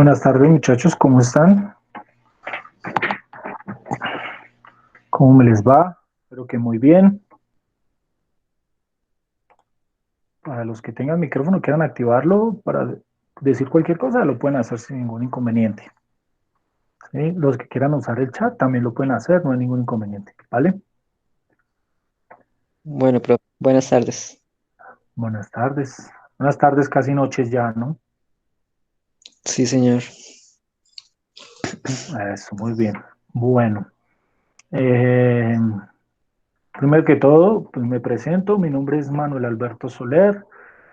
Buenas tardes, muchachos, ¿cómo están? ¿Cómo me les va? Espero que muy bien. Para los que tengan micrófono, quieran activarlo para decir cualquier cosa, lo pueden hacer sin ningún inconveniente. ¿Sí? Los que quieran usar el chat también lo pueden hacer, no hay ningún inconveniente, ¿vale? Bueno, profe, buenas tardes. Buenas tardes. Buenas tardes, casi noches ya, ¿no? Sí, señor. Eso, muy bien. Bueno, eh, primero que todo, pues me presento. Mi nombre es Manuel Alberto Soler.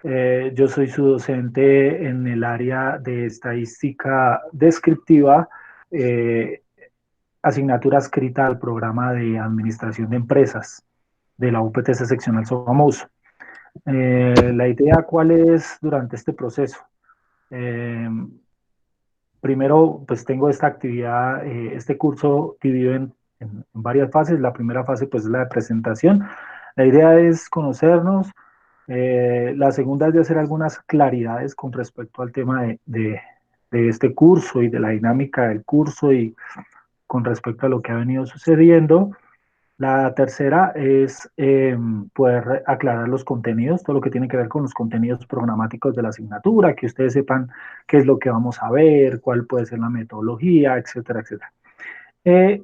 Yo soy su docente en el área de estadística descriptiva, eh, asignatura adscrita al programa de administración de empresas de la UPTC seccional Sogamoso. La idea, ¿cuál es durante este proceso? Eh, Primero, pues tengo esta actividad, este curso dividido en varias fases. La primera fase, pues, es la de presentación. La idea es conocernos. La segunda es de hacer algunas claridades con respecto al tema de este curso y de la dinámica del curso y con respecto a lo que ha venido sucediendo. La tercera es poder aclarar los contenidos, todo lo que tiene que ver con los contenidos programáticos de la asignatura, que ustedes sepan qué es lo que vamos a ver, cuál puede ser la metodología, etcétera, etcétera.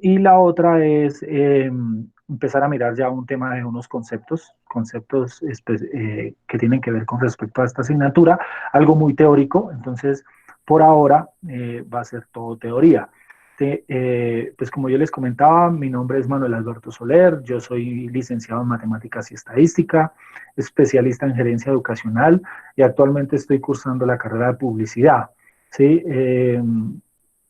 Y la otra es empezar a mirar ya un tema de unos conceptos que tienen que ver con respecto a esta asignatura, algo muy teórico, entonces por ahora va a ser todo teoría. Pues como yo les comentaba, mi nombre es Manuel Alberto Soler, yo soy licenciado en Matemáticas y Estadística, especialista en Gerencia Educacional y actualmente estoy cursando la carrera de Publicidad. ¿Sí?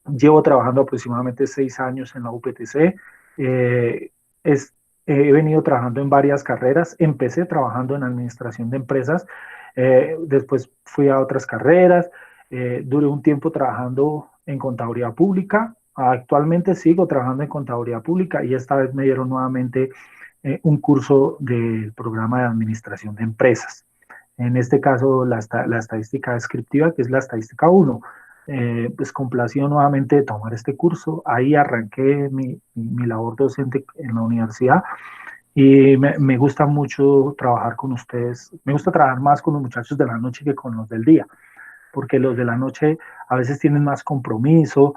Llevo trabajando aproximadamente 6 años en la UPTC. Eh, es, He venido trabajando en varias carreras. Empecé trabajando en administración de empresas, después fui a otras carreras, duré un tiempo trabajando en contaduría pública. Actualmente sigo trabajando en contaduría pública y esta vez me dieron nuevamente un curso del programa de administración de empresas. En este caso, la estadística descriptiva, que es la estadística 1. Pues complacido nuevamente de tomar este curso. Ahí arranqué mi labor docente en la universidad y me gusta mucho trabajar con ustedes. Me gusta trabajar más con los muchachos de la noche que con los del día, porque los de la noche a veces tienen más compromiso,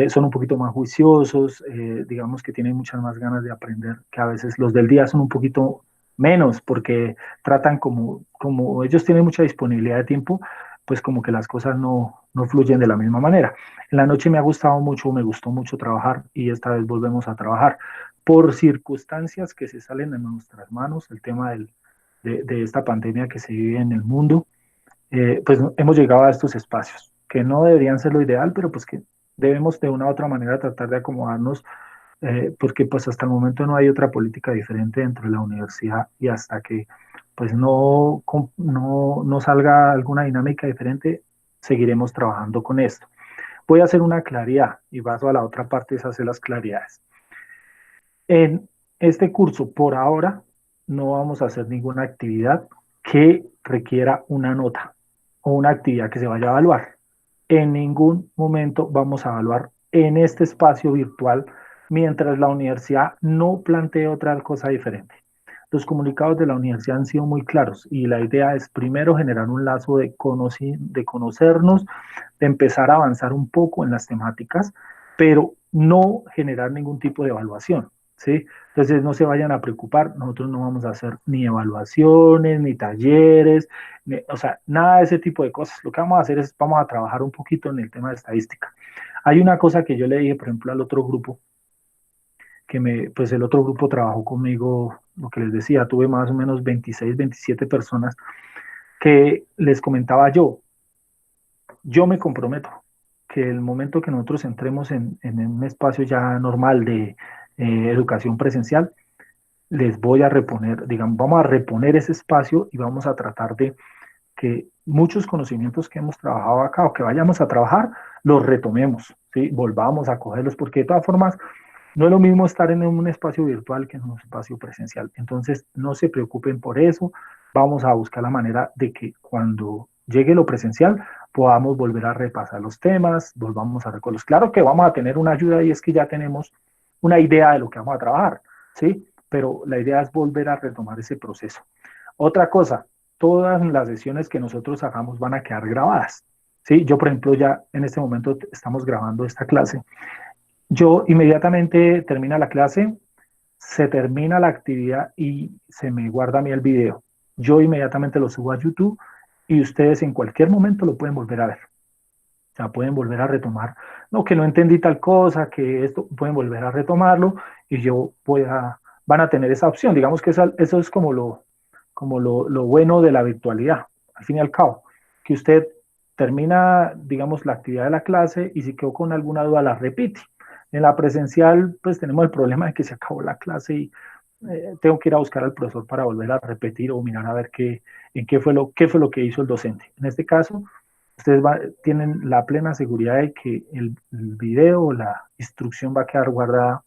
son un poquito más juiciosos, digamos que tienen muchas más ganas de aprender, que a veces los del día son un poquito menos, porque tratan como ellos tienen mucha disponibilidad de tiempo, pues como que las cosas no fluyen de la misma manera. En la noche me ha gustado mucho, me gustó mucho trabajar y esta vez volvemos a trabajar. Por circunstancias que se salen de nuestras manos, el tema de esta pandemia que se vive en el mundo, pues hemos llegado a estos espacios, que no deberían ser lo ideal, pero pues que debemos de una u otra manera tratar de acomodarnos, porque pues hasta el momento no hay otra política diferente dentro de la universidad y hasta que pues no salga alguna dinámica diferente, seguiremos trabajando con esto. Voy a hacer una claridad y paso a la otra parte, es hacer las claridades. En este curso, por ahora, no vamos a hacer ninguna actividad que requiera una nota o una actividad que se vaya a evaluar. En ningún momento vamos a evaluar en este espacio virtual mientras la universidad no plantee otra cosa diferente. Los comunicados de la universidad han sido muy claros y la idea es primero generar un lazo de conocernos, de empezar a avanzar un poco en las temáticas, pero no generar ningún tipo de evaluación, ¿sí? Entonces no se vayan a preocupar, nosotros no vamos a hacer ni evaluaciones, ni talleres, o sea, nada de ese tipo de cosas. Lo que vamos a hacer es, vamos a trabajar un poquito en el tema de estadística. Hay una cosa que yo le dije, por ejemplo, al otro grupo, pues el otro grupo trabajó conmigo, lo que les decía, tuve más o menos 26, 27 personas que les comentaba yo me comprometo que el momento que nosotros entremos en un espacio ya normal de educación presencial, les voy a reponer, digamos, vamos a reponer ese espacio y vamos a tratar de que muchos conocimientos que hemos trabajado acá o que vayamos a trabajar, los retomemos, ¿sí? Volvamos a cogerlos, porque de todas formas, no es lo mismo estar en un espacio virtual que en un espacio presencial. Entonces, no se preocupen por eso. Vamos a buscar la manera de que cuando llegue lo presencial podamos volver a repasar los temas, volvamos a recordarlos. Claro que vamos a tener una ayuda y es que ya tenemos una idea de lo que vamos a trabajar, ¿sí? Pero la idea es volver a retomar ese proceso. Otra cosa, todas las sesiones que nosotros hagamos van a quedar grabadas, ¿sí? Yo, por ejemplo, ya en este momento estamos grabando esta clase. Yo inmediatamente termina la clase, se termina la actividad y se me guarda a mí el video. Yo inmediatamente lo subo a YouTube y ustedes en cualquier momento lo pueden volver a ver. O sea, pueden volver a retomar, no, que no entendí tal cosa, que esto, pueden volver a retomarlo y yo van a tener esa opción. Digamos que eso es como lo bueno de la virtualidad, al fin y al cabo, que usted termina, digamos, la actividad de la clase y si quedó con alguna duda la repite. En la presencial, pues tenemos el problema de que se acabó la clase y tengo que ir a buscar al profesor para volver a repetir o mirar a ver qué fue lo que hizo el docente. En este caso, ustedes tienen la plena seguridad de que el video o la instrucción va a quedar guardada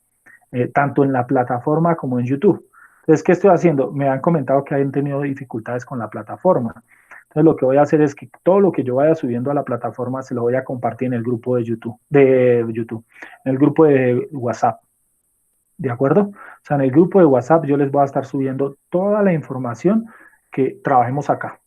tanto en la plataforma como en YouTube. Entonces, ¿qué estoy haciendo? Me han comentado que han tenido dificultades con la plataforma. Entonces, lo que voy a hacer es que todo lo que yo vaya subiendo a la plataforma se lo voy a compartir en el grupo en el grupo de WhatsApp. ¿De acuerdo? O sea, en el grupo de WhatsApp yo les voy a estar subiendo toda la información que trabajemos acá.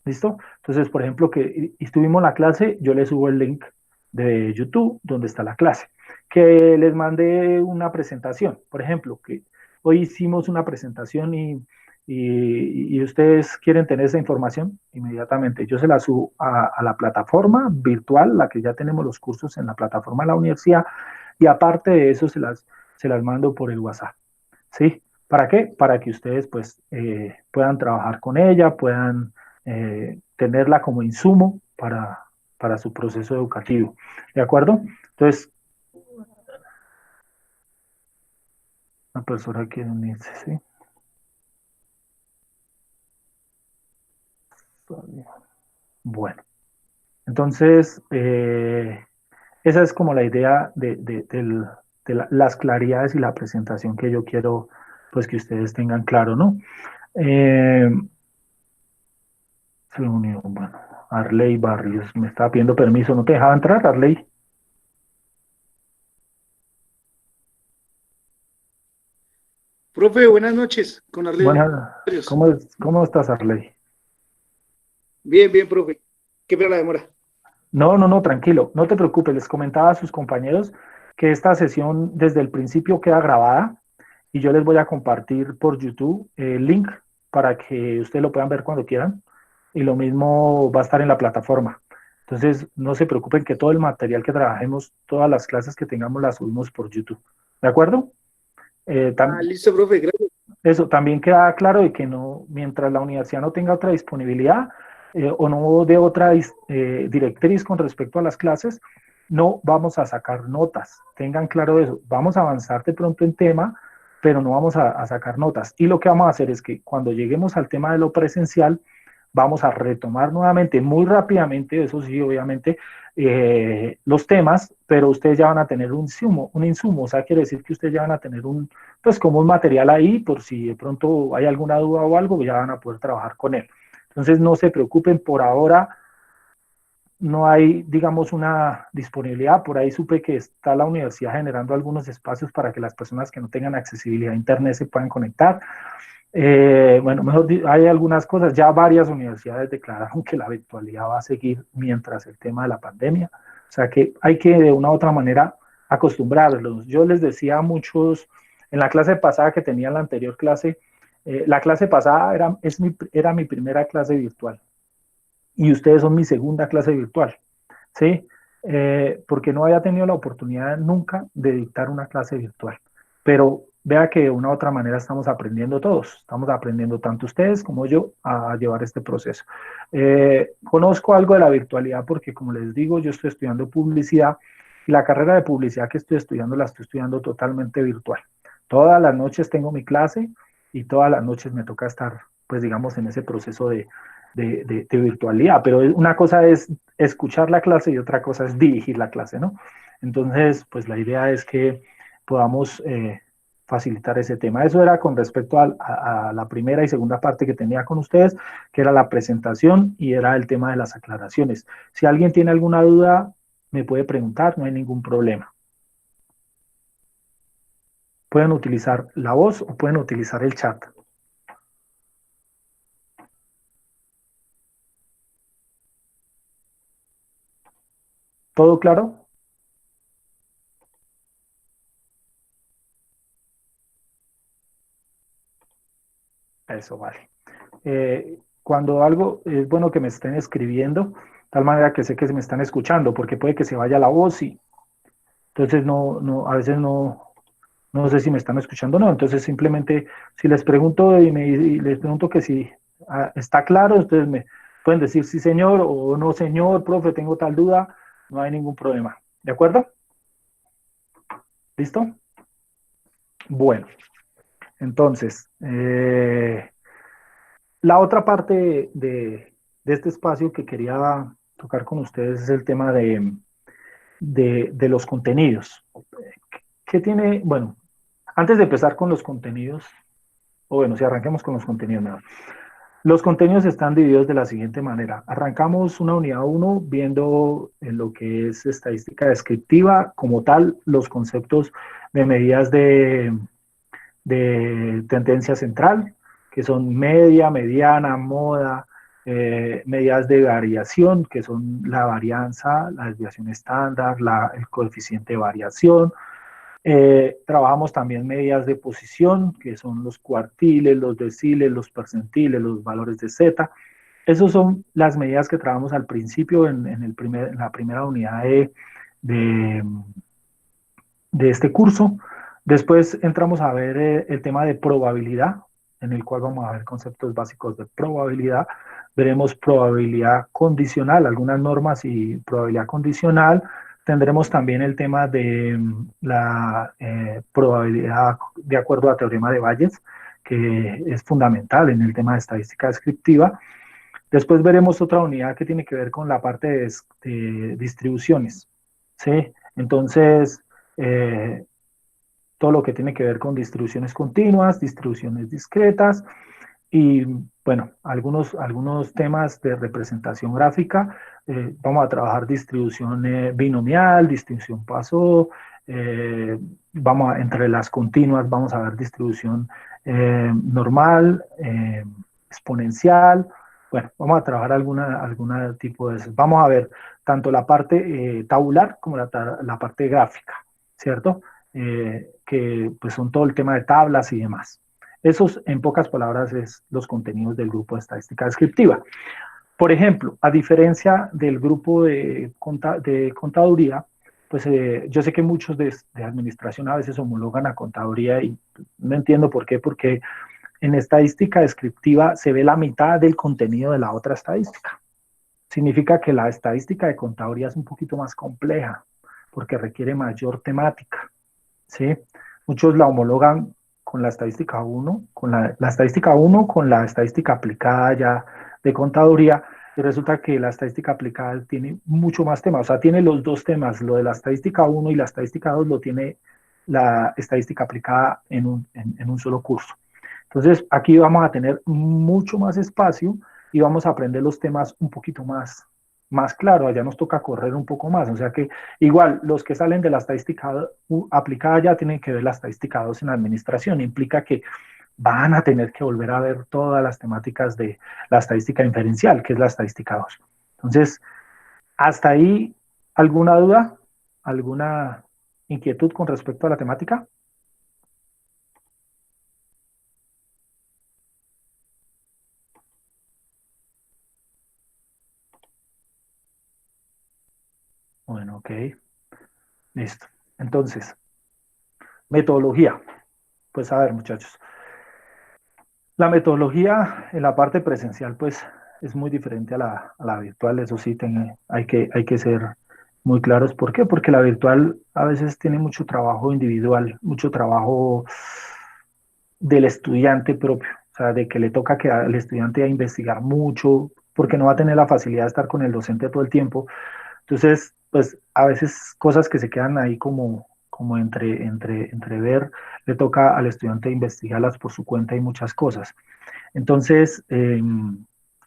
¿Listo? Entonces, por ejemplo, que estuvimos la clase, yo les subo el link de YouTube donde está la clase. Que les mandé una presentación, por ejemplo, que hoy hicimos una presentación y ustedes quieren tener esa información inmediatamente. Yo se la subo a la plataforma virtual, la que ya tenemos los cursos en la plataforma de la universidad, y aparte de eso se las mando por el WhatsApp. ¿Sí? ¿Para qué? Para que ustedes pues puedan trabajar con ella, puedan tenerla como insumo para su proceso educativo. ¿De acuerdo? Entonces, la profesora quiere unirse, ¿sí? Bueno, entonces, esa es como la idea de las claridades y la presentación que yo quiero pues que ustedes tengan claro, ¿no? Se unió, bueno, Arley Barrios me estaba pidiendo permiso, ¿no te dejaba entrar, Arley? Profe, buenas noches, con Arley Buenas, Barrios. ¿cómo estás, Arley? Bien, bien, profe. ¿Qué pena la demora? No, tranquilo, no te preocupes, les comentaba a sus compañeros que esta sesión desde el principio queda grabada y yo les voy a compartir por YouTube el link para que ustedes lo puedan ver cuando quieran y lo mismo va a estar en la plataforma. Entonces, no se preocupen que todo el material que trabajemos, todas las clases que tengamos las subimos por YouTube. ¿De acuerdo? Listo, profe, gracias. Eso también queda claro de que no, mientras la universidad no tenga otra disponibilidad o no de otra directriz con respecto a las clases, no vamos a sacar notas. Tengan claro eso. Vamos a avanzar de pronto en tema, pero no vamos a sacar notas. Y lo que vamos a hacer es que cuando lleguemos al tema de lo presencial, vamos a retomar nuevamente muy rápidamente, eso sí, obviamente, los temas, pero ustedes ya van a tener un insumo, o sea, quiere decir que ustedes ya van a tener pues como un material ahí, por si de pronto hay alguna duda o algo, ya van a poder trabajar con él. Entonces, no se preocupen, por ahora no hay, digamos, una disponibilidad. Por ahí supe que está la universidad generando algunos espacios para que las personas que no tengan accesibilidad a Internet se puedan conectar. Bueno, mejor hay algunas cosas, ya varias universidades declararon que la virtualidad va a seguir mientras el tema de la pandemia, o sea que hay que de una u otra manera acostumbrarlos. Yo les decía a muchos, en la clase pasada que tenía la anterior clase, la clase pasada era mi primera clase virtual y ustedes son mi segunda clase virtual, ¿sí? Porque no había tenido la oportunidad nunca de dictar una clase virtual, pero vea que de una u otra manera estamos aprendiendo todos, estamos aprendiendo tanto ustedes como yo a llevar este proceso. Conozco algo de la virtualidad porque, como les digo, yo estoy estudiando publicidad y la carrera de publicidad que estoy estudiando la estoy estudiando totalmente virtual. Todas las noches tengo mi clase y todas las noches me toca estar, pues digamos, en ese proceso de virtualidad, pero una cosa es escuchar la clase y otra cosa es dirigir la clase, ¿no? Entonces, pues la idea es que podamos facilitar ese tema. Eso era con respecto a la primera y segunda parte que tenía con ustedes, que era la presentación y era el tema de las aclaraciones. Si alguien tiene alguna duda, me puede preguntar, no hay ningún problema. Pueden utilizar la voz o pueden utilizar el chat. ¿Todo claro? Eso vale. Cuando algo es bueno que me estén escribiendo, de tal manera que sé que se me están escuchando, porque puede que se vaya la voz y entonces a veces no sé si me están escuchando o no. Entonces simplemente si les pregunto y les pregunto que si está claro, ustedes me pueden decir sí señor o no señor, profe, tengo tal duda, no hay ningún problema. ¿De acuerdo? ¿Listo? Bueno, entonces, la otra parte de este espacio que quería tocar con ustedes es el tema de los contenidos. ¿Qué tiene? Bueno, antes de empezar con los contenidos, o bueno, si arranquemos con los contenidos, mejor. Los contenidos están divididos de la siguiente manera. Arrancamos una unidad 1 viendo en lo que es estadística descriptiva, como tal, los conceptos de medidas de tendencia central, que son media, mediana, moda, medidas de variación, que son la varianza, la desviación estándar, el coeficiente de variación. Trabajamos también medidas de posición, que son los cuartiles, los deciles, los percentiles, los valores de Z. Esas son las medidas que trabajamos al principio en la primera unidad de, de este curso. Después entramos a ver el tema de probabilidad, en el cual vamos a ver conceptos básicos de probabilidad. Veremos probabilidad condicional, algunas normas y probabilidad condicional. Tendremos también el tema de la probabilidad de acuerdo a teorema de Bayes, que es fundamental en el tema de estadística descriptiva. Después veremos otra unidad que tiene que ver con la parte de distribuciones, ¿sí? Entonces, todo lo que tiene que ver con distribuciones continuas, distribuciones discretas y, bueno, algunos temas de representación gráfica. Vamos a trabajar distribución binomial, distribución Poisson, entre las continuas vamos a ver distribución normal, exponencial. Bueno, vamos a trabajar alguna tipo de eso. Vamos a ver tanto la parte tabular como la parte gráfica, ¿cierto? Que pues son todo el tema de tablas y demás. Esos, en pocas palabras, es los contenidos del grupo de estadística descriptiva. Por ejemplo, a diferencia del grupo de contaduría, pues yo sé que muchos de administración a veces homologan a contaduría y no entiendo por qué, porque en estadística descriptiva se ve la mitad del contenido de la otra estadística. Significa que la estadística de contaduría es un poquito más compleja, porque requiere mayor temática, ¿sí? Muchos la homologan con la estadística 1, con la estadística 1 con la estadística aplicada ya de contaduría, y resulta que la estadística aplicada tiene mucho más temas, o sea, tiene los dos temas, lo de la estadística 1 y la estadística 2 lo tiene la estadística aplicada en un solo curso. Entonces, aquí vamos a tener mucho más espacio y vamos a aprender los temas un poquito más claro. Allá nos toca correr un poco más. O sea que igual los que salen de la estadística aplicada ya tienen que ver la estadística 2 en administración. Implica que van a tener que volver a ver todas las temáticas de la estadística inferencial, que es la estadística 2. Entonces, hasta ahí, ¿alguna duda? ¿Alguna inquietud con respecto a la temática? Bueno, ok. Listo. Entonces, metodología. Pues a ver, muchachos. La metodología en la parte presencial, pues, es muy diferente a la virtual. Eso sí, hay que ser muy claros. ¿Por qué? Porque la virtual a veces tiene mucho trabajo individual, mucho trabajo del estudiante propio. O sea, de que le toca que al estudiante a investigar mucho, porque no va a tener la facilidad de estar con el docente todo el tiempo. Entonces, pues a veces cosas que se quedan ahí como como entre ver, le toca al estudiante investigarlas por su cuenta y muchas cosas. Entonces,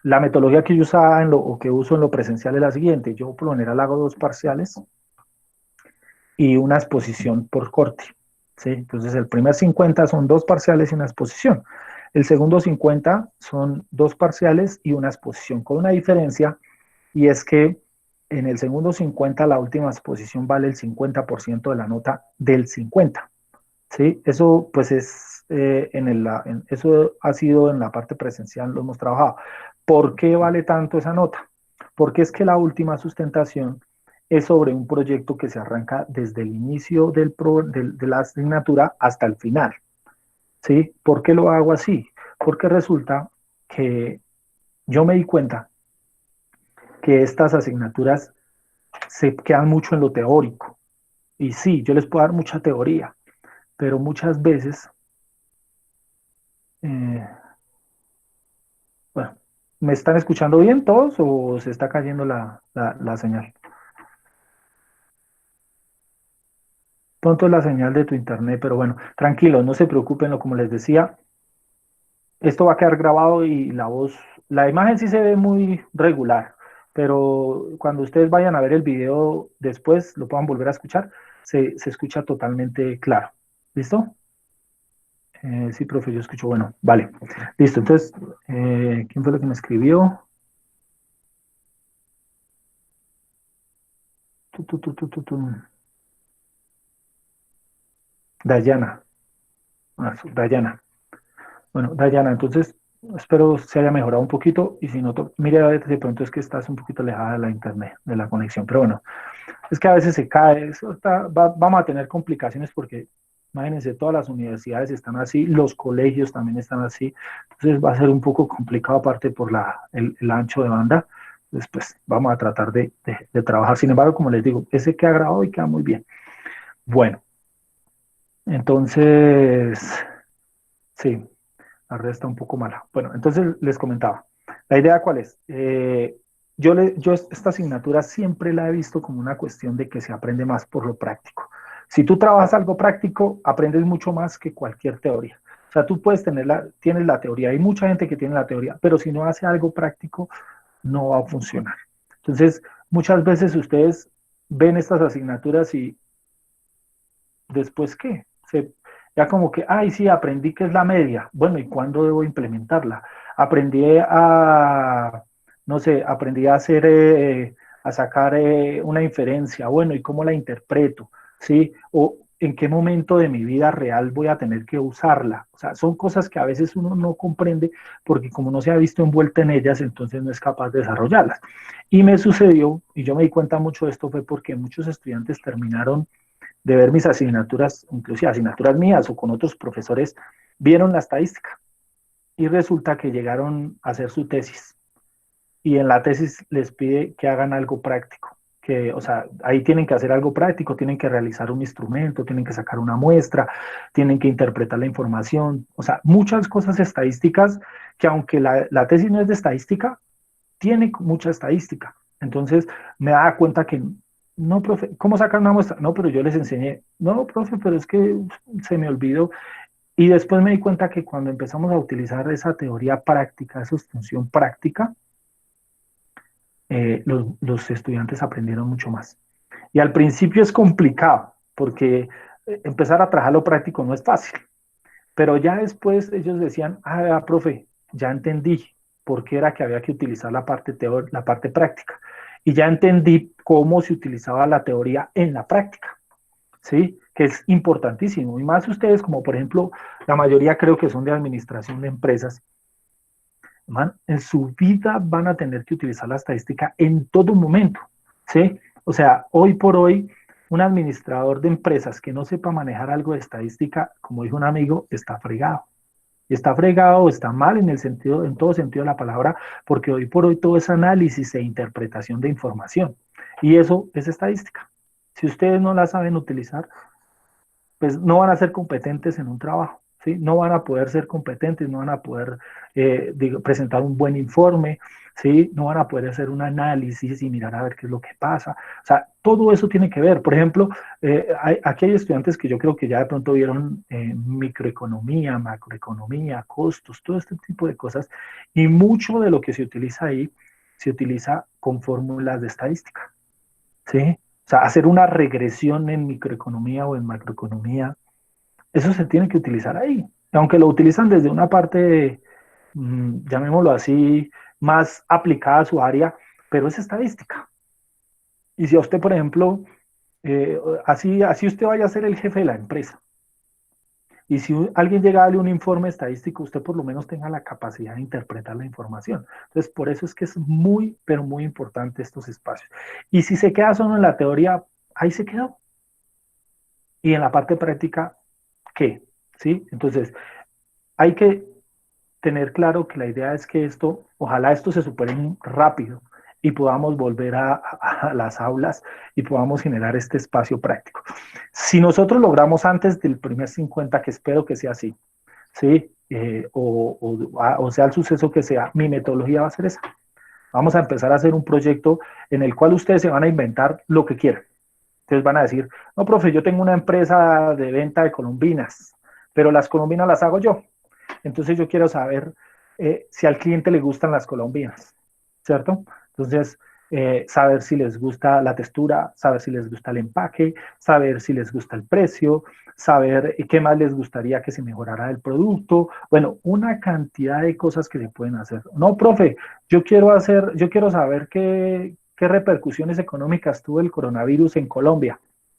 la metodología que yo usaba o que uso en lo presencial es la siguiente. Yo por lo general hago 2 parciales y una exposición por corte, ¿sí? Entonces, el primer 50 son 2 parciales y una exposición. El segundo 50 son 2 parciales y una exposición, con una diferencia, y es que en el segundo 50 la última exposición vale el 50% de la nota del 50. ¿Sí? Eso pues es, eso ha sido en la parte presencial, lo hemos trabajado. ¿Por qué vale tanto esa nota? Porque es que la última sustentación es sobre un proyecto que se arranca desde el inicio de la asignatura hasta el final. ¿Sí? ¿Por qué lo hago así? Porque resulta que yo me di cuenta que estas asignaturas se quedan mucho en lo teórico. Y sí, yo les puedo dar mucha teoría, pero muchas veces, eh, bueno, ¿me están escuchando bien todos o se está cayendo la señal? Pronto es la señal de tu internet, pero bueno, tranquilos, no se preocupen, como les decía, esto va a quedar grabado y la imagen sí se ve muy regular, pero cuando ustedes vayan a ver el video después, lo puedan volver a escuchar, se escucha totalmente claro. ¿Listo? Sí, profe, yo escucho, bueno, vale. Listo, entonces, ¿quién fue lo que me escribió? Tu. Dayana. Dayana. Bueno, Dayana, entonces espero se haya mejorado un poquito y si no, mire a ver, de pronto es que estás un poquito alejada de la internet, de la conexión, pero bueno, es que a veces se cae, vamos a tener complicaciones porque imagínense, todas las universidades están así, los colegios también están así, entonces va a ser un poco complicado aparte por el ancho de banda, entonces pues vamos a tratar de trabajar, sin embargo, como les digo, ese queda grabado y queda muy bien. Bueno, entonces, sí. La red está un poco mala. Bueno, entonces les comentaba. ¿La idea cuál es? Yo esta asignatura siempre la he visto como una cuestión de que se aprende más por lo práctico. Si tú trabajas algo práctico, aprendes mucho más que cualquier teoría. O sea, tú tienes la teoría, hay mucha gente que tiene la teoría, pero si no hace algo práctico, no va a funcionar. Entonces, muchas veces ustedes ven estas asignaturas y después, ¿qué? Ya como que, ay, sí, aprendí que es la media. Bueno, ¿y cuándo debo implementarla? Aprendí no sé, aprendí a hacer, a sacar una inferencia. Bueno, ¿y cómo la interpreto? ¿Sí? O en qué momento de mi vida real voy a tener que usarla. O sea, son cosas que a veces uno no comprende porque como no se ha visto envuelta en ellas, entonces no es capaz de desarrollarlas. Y me sucedió, y yo me di cuenta mucho de esto, fue porque muchos estudiantes terminaron de ver mis asignaturas, inclusive asignaturas mías o con otros profesores, vieron la estadística y resulta que llegaron a hacer su tesis y en la tesis les pide que hagan algo práctico, que, o sea, ahí tienen que hacer algo práctico, tienen que realizar un instrumento, tienen que sacar una muestra, tienen que interpretar la información, o sea, muchas cosas estadísticas que aunque la tesis no es de estadística, tiene mucha estadística. Entonces me daba cuenta que, no, profe, ¿cómo sacar una muestra? No, pero yo les enseñé. No, profe, pero es que se me olvidó. Y después me di cuenta que cuando empezamos a utilizar esa teoría práctica, esa función práctica, los estudiantes aprendieron mucho más. Y al principio es complicado, porque empezar a trabajar lo práctico no es fácil. Pero ya después ellos decían, ah, profe, ya entendí por qué era que había que utilizar la parte práctica. Y ya entendí cómo se utilizaba la teoría en la práctica, ¿sí? Que es importantísimo. Y más ustedes, como por ejemplo, la mayoría creo que son de administración de empresas, man, en su vida van a tener que utilizar la estadística en todo momento, ¿sí? O sea, hoy por hoy, un administrador de empresas que no sepa manejar algo de estadística, como dijo un amigo, está fregado. Está fregado, está mal en el sentido, en todo sentido de la palabra, porque hoy por hoy todo es análisis e interpretación de información. Y eso es estadística. Si ustedes no la saben utilizar, pues no van a ser competentes en un trabajo, ¿sí? No van a poder ser competentes, no van a poder presentar un buen informe, ¿sí? No van a poder hacer un análisis y mirar a ver qué es lo que pasa. O sea, todo eso tiene que ver. Por ejemplo, aquí hay estudiantes que yo creo que ya de pronto vieron microeconomía, macroeconomía, costos, todo este tipo de cosas, y mucho de lo que se utiliza ahí se utiliza con fórmulas de estadística, ¿sí? O sea, hacer una regresión en microeconomía o en macroeconomía, eso se tiene que utilizar ahí. Aunque lo utilizan desde una parte, llamémoslo así, más aplicada a su área, pero es estadística. Y si a usted, por ejemplo, así usted vaya a ser el jefe de la empresa, y si alguien llega a darle un informe estadístico, usted por lo menos tenga la capacidad de interpretar la información. Entonces, por eso es que es muy, pero muy importante estos espacios. Y si se queda solo en la teoría, ahí se quedó. Y en la parte práctica, ¿qué? ¿Sí? Entonces, hay que tener claro que la idea es que ojalá esto se supere rápido y podamos volver a las aulas y podamos generar este espacio práctico. Si nosotros logramos antes del primer 50, que espero que sea así, ¿sí? O sea el suceso que sea, mi metodología va a ser esa. Vamos a empezar a hacer un proyecto en el cual ustedes se van a inventar lo que quieran. Entonces van a decir, no, profe, yo tengo una empresa de venta de colombinas, pero las colombinas las hago yo. Entonces yo quiero saber si al cliente le gustan las colombinas, ¿cierto? Entonces, saber si les gusta la textura, saber si les gusta el empaque, saber si les gusta el precio, saber qué más les gustaría que se mejorara el producto. Bueno, una cantidad de cosas que se pueden hacer. No, profe, yo quiero saber qué repercusiones económicas tuvo el coronavirus en Colombia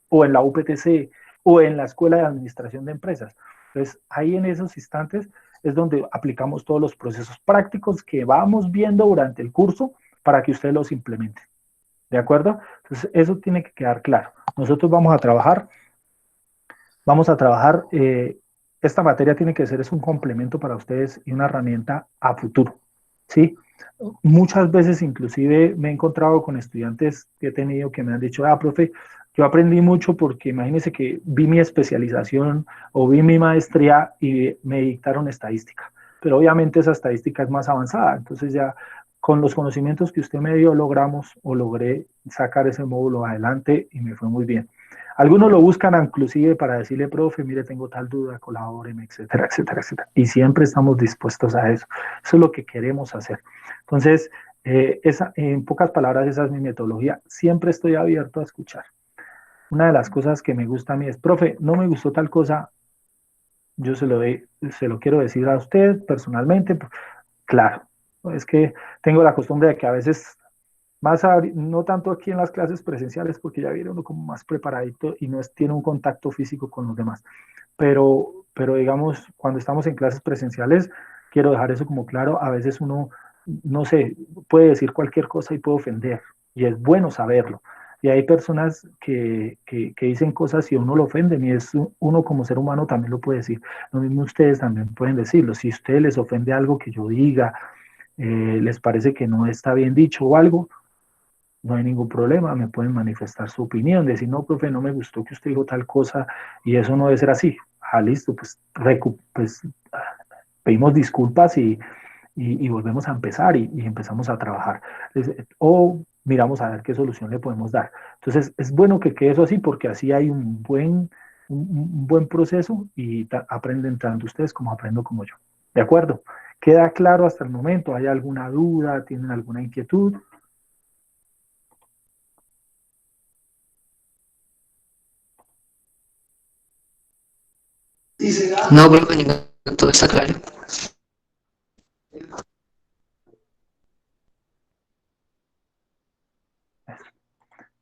o en la UPTC o en la Escuela de Administración de Empresas. Entonces, ahí en esos instantes es donde aplicamos todos los procesos prácticos que vamos viendo durante el curso para que ustedes los implementen. ¿De acuerdo? Entonces, eso tiene que quedar claro. Nosotros vamos a trabajar, esta materia tiene que ser es un complemento para ustedes y una herramienta a futuro. ¿Sí? Muchas veces inclusive me he encontrado con estudiantes que he tenido que me han dicho, profe, yo aprendí mucho porque imagínense que vi mi especialización o vi mi maestría y me dictaron estadística, pero obviamente esa estadística es más avanzada, entonces ya con los conocimientos que usted me dio logramos o logré sacar ese módulo adelante y me fue muy bien. Algunos lo buscan inclusive para decirle, profe, mire, tengo tal duda, colabóreme, etcétera, etcétera, etcétera. Y siempre estamos dispuestos a eso. Eso es lo que queremos hacer. Entonces, en pocas palabras, esa es mi metodología. Siempre estoy abierto a escuchar. Una de las cosas que me gusta a mí es, profe, no me gustó tal cosa, yo se lo quiero decir a usted personalmente. Claro, es que tengo la costumbre de que a veces no tanto aquí en las clases presenciales, porque ya viene uno como más preparadito y no tiene un contacto físico con los demás. Pero digamos, cuando estamos en clases presenciales, quiero dejar eso como claro, a veces uno, no sé, puede decir cualquier cosa y puede ofender, y es bueno saberlo. Y hay personas que dicen cosas y uno lo ofenden, y uno como ser humano también lo puede decir. Lo mismo ustedes también pueden decirlo. Si a ustedes les ofende algo que yo diga, les parece que no está bien dicho o algo, no hay ningún problema, me pueden manifestar su opinión, decir, no, profe, no me gustó que usted dijo tal cosa y eso no debe ser así. Listo, pues pedimos disculpas y volvemos a empezar y empezamos a trabajar. O miramos a ver qué solución le podemos dar. Entonces, es bueno que quede eso así porque así hay un buen proceso y aprenden tanto ustedes como aprendo como yo. ¿De acuerdo? ¿Queda claro hasta el momento? ¿Hay alguna duda? ¿Tienen alguna inquietud? No, profe, todo está claro.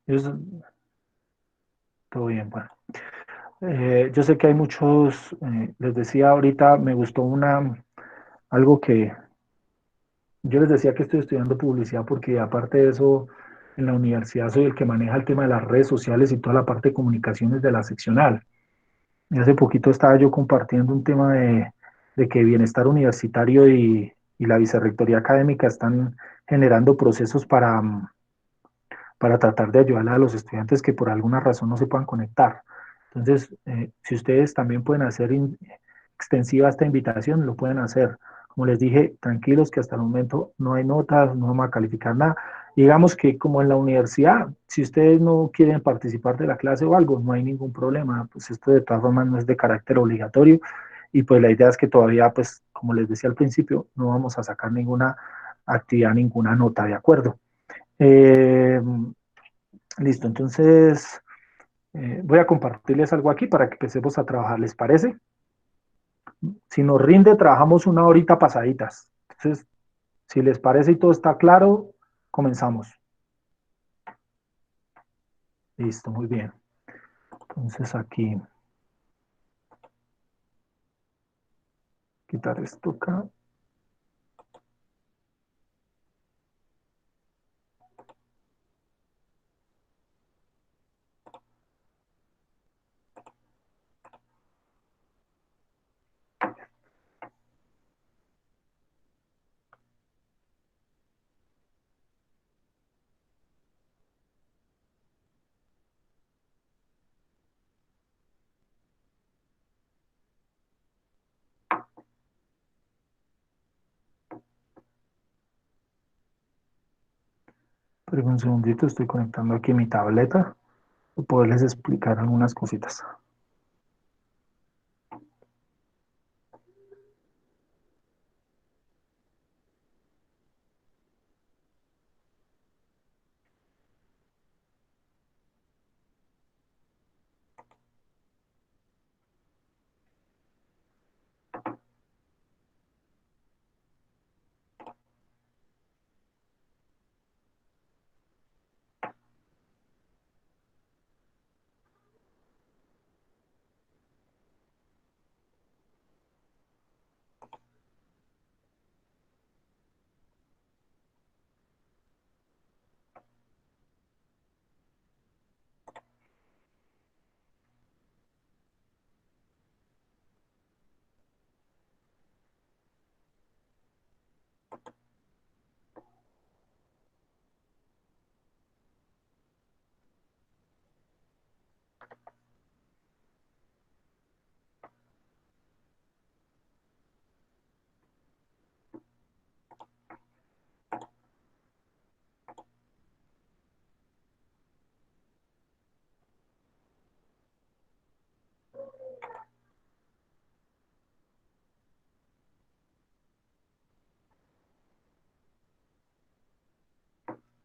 Eso, todo bien, bueno. Yo sé que hay muchos, les decía ahorita, me gustó algo que yo les decía que estoy estudiando publicidad porque aparte de eso, en la universidad soy el que maneja el tema de las redes sociales y toda la parte de comunicaciones de la seccional. Y hace poquito estaba yo compartiendo un tema de que Bienestar Universitario y la Vicerrectoría Académica están generando procesos para tratar de ayudar a los estudiantes que por alguna razón no se puedan conectar. Entonces, si ustedes también pueden hacer extensiva esta invitación, lo pueden hacer. Como les dije, tranquilos que hasta el momento no hay notas, no vamos a calificar nada. Digamos que como en la universidad, si ustedes no quieren participar de la clase o algo, no hay ningún problema, pues esto de todas formas no es de carácter obligatorio y pues la idea es que todavía, pues como les decía al principio, no vamos a sacar ninguna actividad, ninguna nota, ¿de acuerdo? Eh, listo, entonces voy a compartirles algo aquí para que empecemos a trabajar, ¿les parece? Si nos rinde, trabajamos una horita pasaditas. Entonces, si les parece y todo está claro, comenzamos. Listo, muy bien. Entonces aquí, quitar esto acá. Pero un segundito, estoy conectando aquí mi tableta para poderles explicar algunas cositas.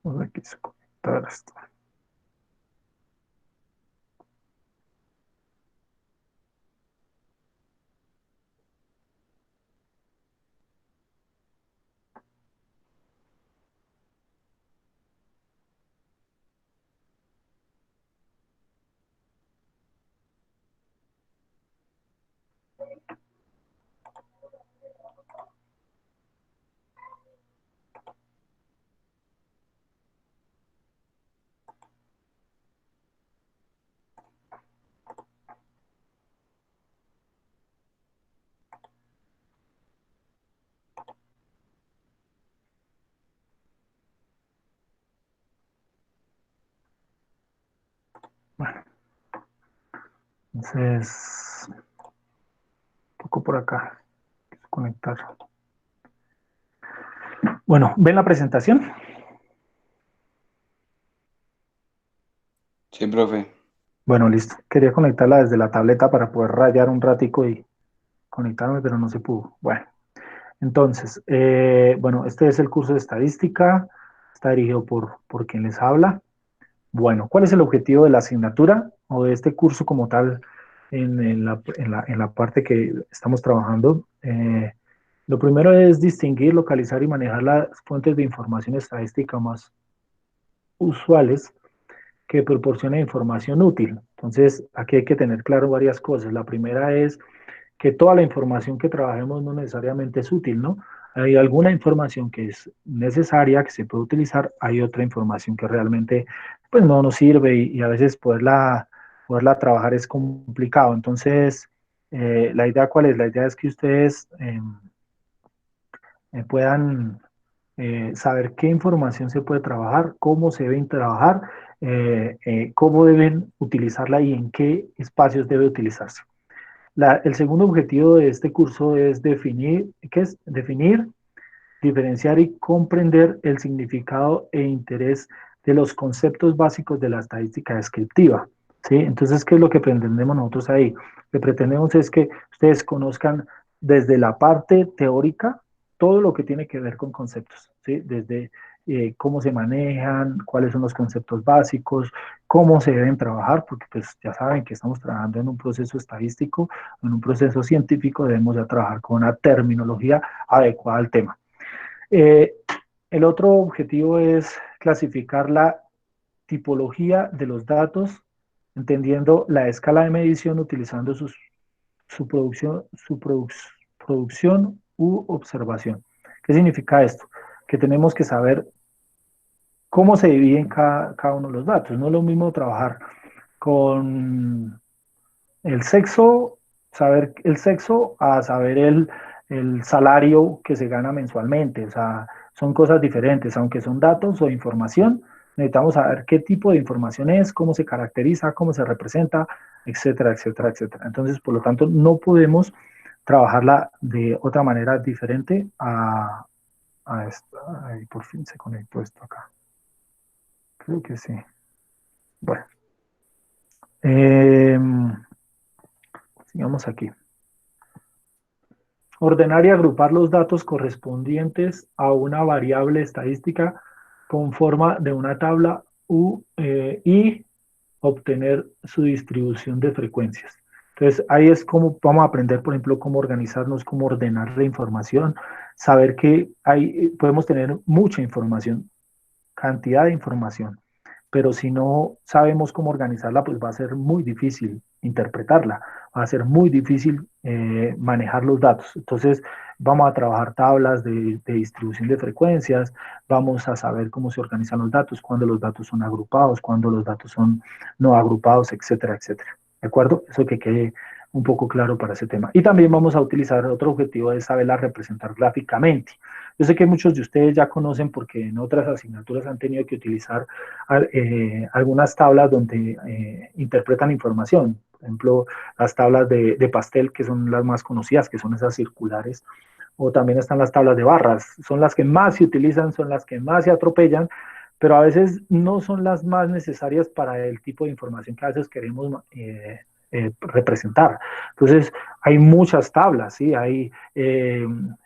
Vamos aquí a conectar esto. Bueno, entonces, toco por acá, conectar. Bueno, ¿ven la presentación? Sí, profe. Bueno, listo. Quería conectarla desde la tableta para poder rayar un ratico y conectarme, pero no se pudo. Bueno, entonces, bueno, este es el curso de estadística. Está dirigido por quien les habla. Bueno, ¿cuál es el objetivo de la asignatura o de este curso como tal en la parte que estamos trabajando? Lo primero es distinguir, localizar y manejar las fuentes de información estadística más usuales que proporciona información útil. Entonces, aquí hay que tener claro varias cosas. La primera es que toda la información que trabajemos no necesariamente es útil, ¿no? Hay alguna información que es necesaria, que se puede utilizar, hay otra información que realmente pues no nos sirve y a veces poderla trabajar es complicado. Entonces, la idea cuál es? La idea es que ustedes puedan saber qué información se puede trabajar, cómo se deben trabajar, cómo deben utilizarla y en qué espacios debe utilizarse. El segundo objetivo de este curso es definir, ¿qué es? Definir, diferenciar y comprender el significado e interés de los conceptos básicos de la estadística descriptiva. ¿Sí? Entonces, ¿qué es lo que pretendemos nosotros ahí? Lo que pretendemos es que ustedes conozcan desde la parte teórica todo lo que tiene que ver con conceptos, ¿sí? Desde cómo se manejan, cuáles son los conceptos básicos, cómo se deben trabajar, porque pues ya saben que estamos trabajando en un proceso estadístico, en un proceso científico, debemos de trabajar con una terminología adecuada al tema. Eh, el otro objetivo es clasificar la tipología de los datos, entendiendo la escala de medición utilizando producción u observación. ¿Qué significa esto? Que tenemos que saber cómo se dividen cada uno de los datos. No es lo mismo trabajar con el sexo, saber el sexo, a saber el salario que se gana mensualmente. O sea, son cosas diferentes, aunque son datos o información. Necesitamos saber qué tipo de información es, cómo se caracteriza, cómo se representa, etcétera, etcétera, etcétera. Entonces, por lo tanto, no podemos trabajarla de otra manera diferente a esta. Ahí por fin se conectó esto acá. Creo que sí. Bueno. Sigamos aquí. Ordenar y agrupar los datos correspondientes a una variable estadística con forma de una tabla y obtener su distribución de frecuencias. Entonces, ahí es como vamos a aprender, por ejemplo, cómo organizarnos, cómo ordenar la información, saber que podemos tener mucha información, cantidad de información, pero si no sabemos cómo organizarla, pues va a ser muy difícil interpretarla, va a ser muy difícil manejar los datos. Entonces, vamos a trabajar tablas de distribución de frecuencias, vamos a saber cómo se organizan los datos, cuándo los datos son agrupados, cuándo los datos son no agrupados, etcétera, etcétera. ¿De acuerdo? Eso que quede un poco claro para ese tema. Y también vamos a utilizar otro objetivo de saberla representar gráficamente. Yo sé que muchos de ustedes ya conocen porque en otras asignaturas han tenido que utilizar algunas tablas donde interpretan información. Por ejemplo, las tablas de pastel, que son las más conocidas, que son esas circulares, o también están las tablas de barras, son las que más se utilizan, son las que más se atropellan, pero a veces no son las más necesarias para el tipo de información que a veces queremos representar. Entonces, hay muchas tablas, ¿sí? Hay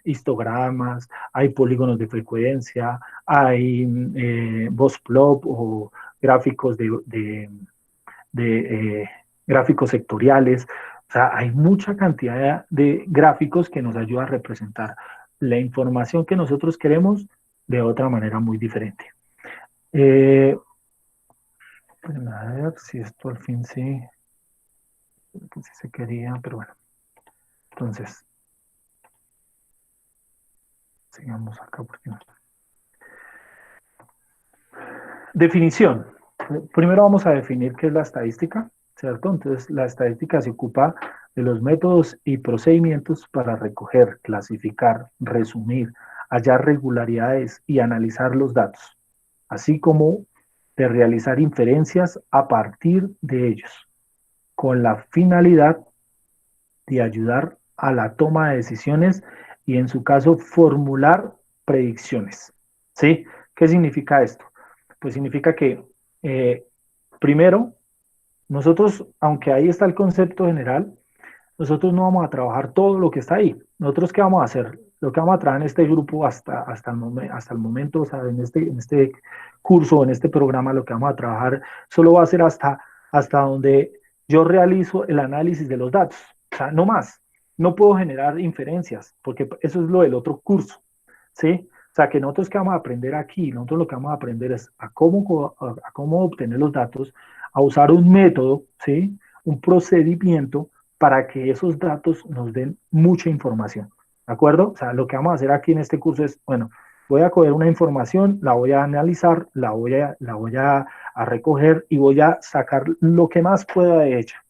histogramas, hay polígonos de frecuencia, hay Voxplot o gráficos de gráficos sectoriales. O sea, hay mucha cantidad de gráficos que nos ayuda a representar la información que nosotros queremos de otra manera muy diferente. A ver si esto al fin sí se quería, pero bueno. Entonces, sigamos acá porque no. Definición. Primero vamos a definir qué es la estadística, ¿cierto? Entonces, la estadística se ocupa de los métodos y procedimientos para recoger, clasificar, resumir, hallar regularidades y analizar los datos, así como de realizar inferencias a partir de ellos, con la finalidad de ayudar a la toma de decisiones y, en su caso, formular predicciones. ¿Sí? ¿Qué significa esto? Pues significa que, primero, nosotros, aunque ahí está el concepto general, nosotros no vamos a trabajar todo lo que está ahí. Nosotros, ¿qué vamos a hacer? Lo que vamos a trabajar en este grupo hasta el momento, o sea, en este curso, en este programa, lo que vamos a trabajar solo va a ser hasta donde yo realizo el análisis de los datos. O sea, no más. No puedo generar inferencias, porque eso es lo del otro curso, ¿sí? O sea, que nosotros que vamos a aprender aquí, nosotros lo que vamos a aprender es a cómo obtener los datos, a usar un método, ¿sí? Un procedimiento para que esos datos nos den mucha información, ¿de acuerdo? O sea, lo que vamos a hacer aquí en este curso es, bueno, voy a coger una información, la voy a analizar, la voy a recoger y voy a sacar lo que más pueda de ella,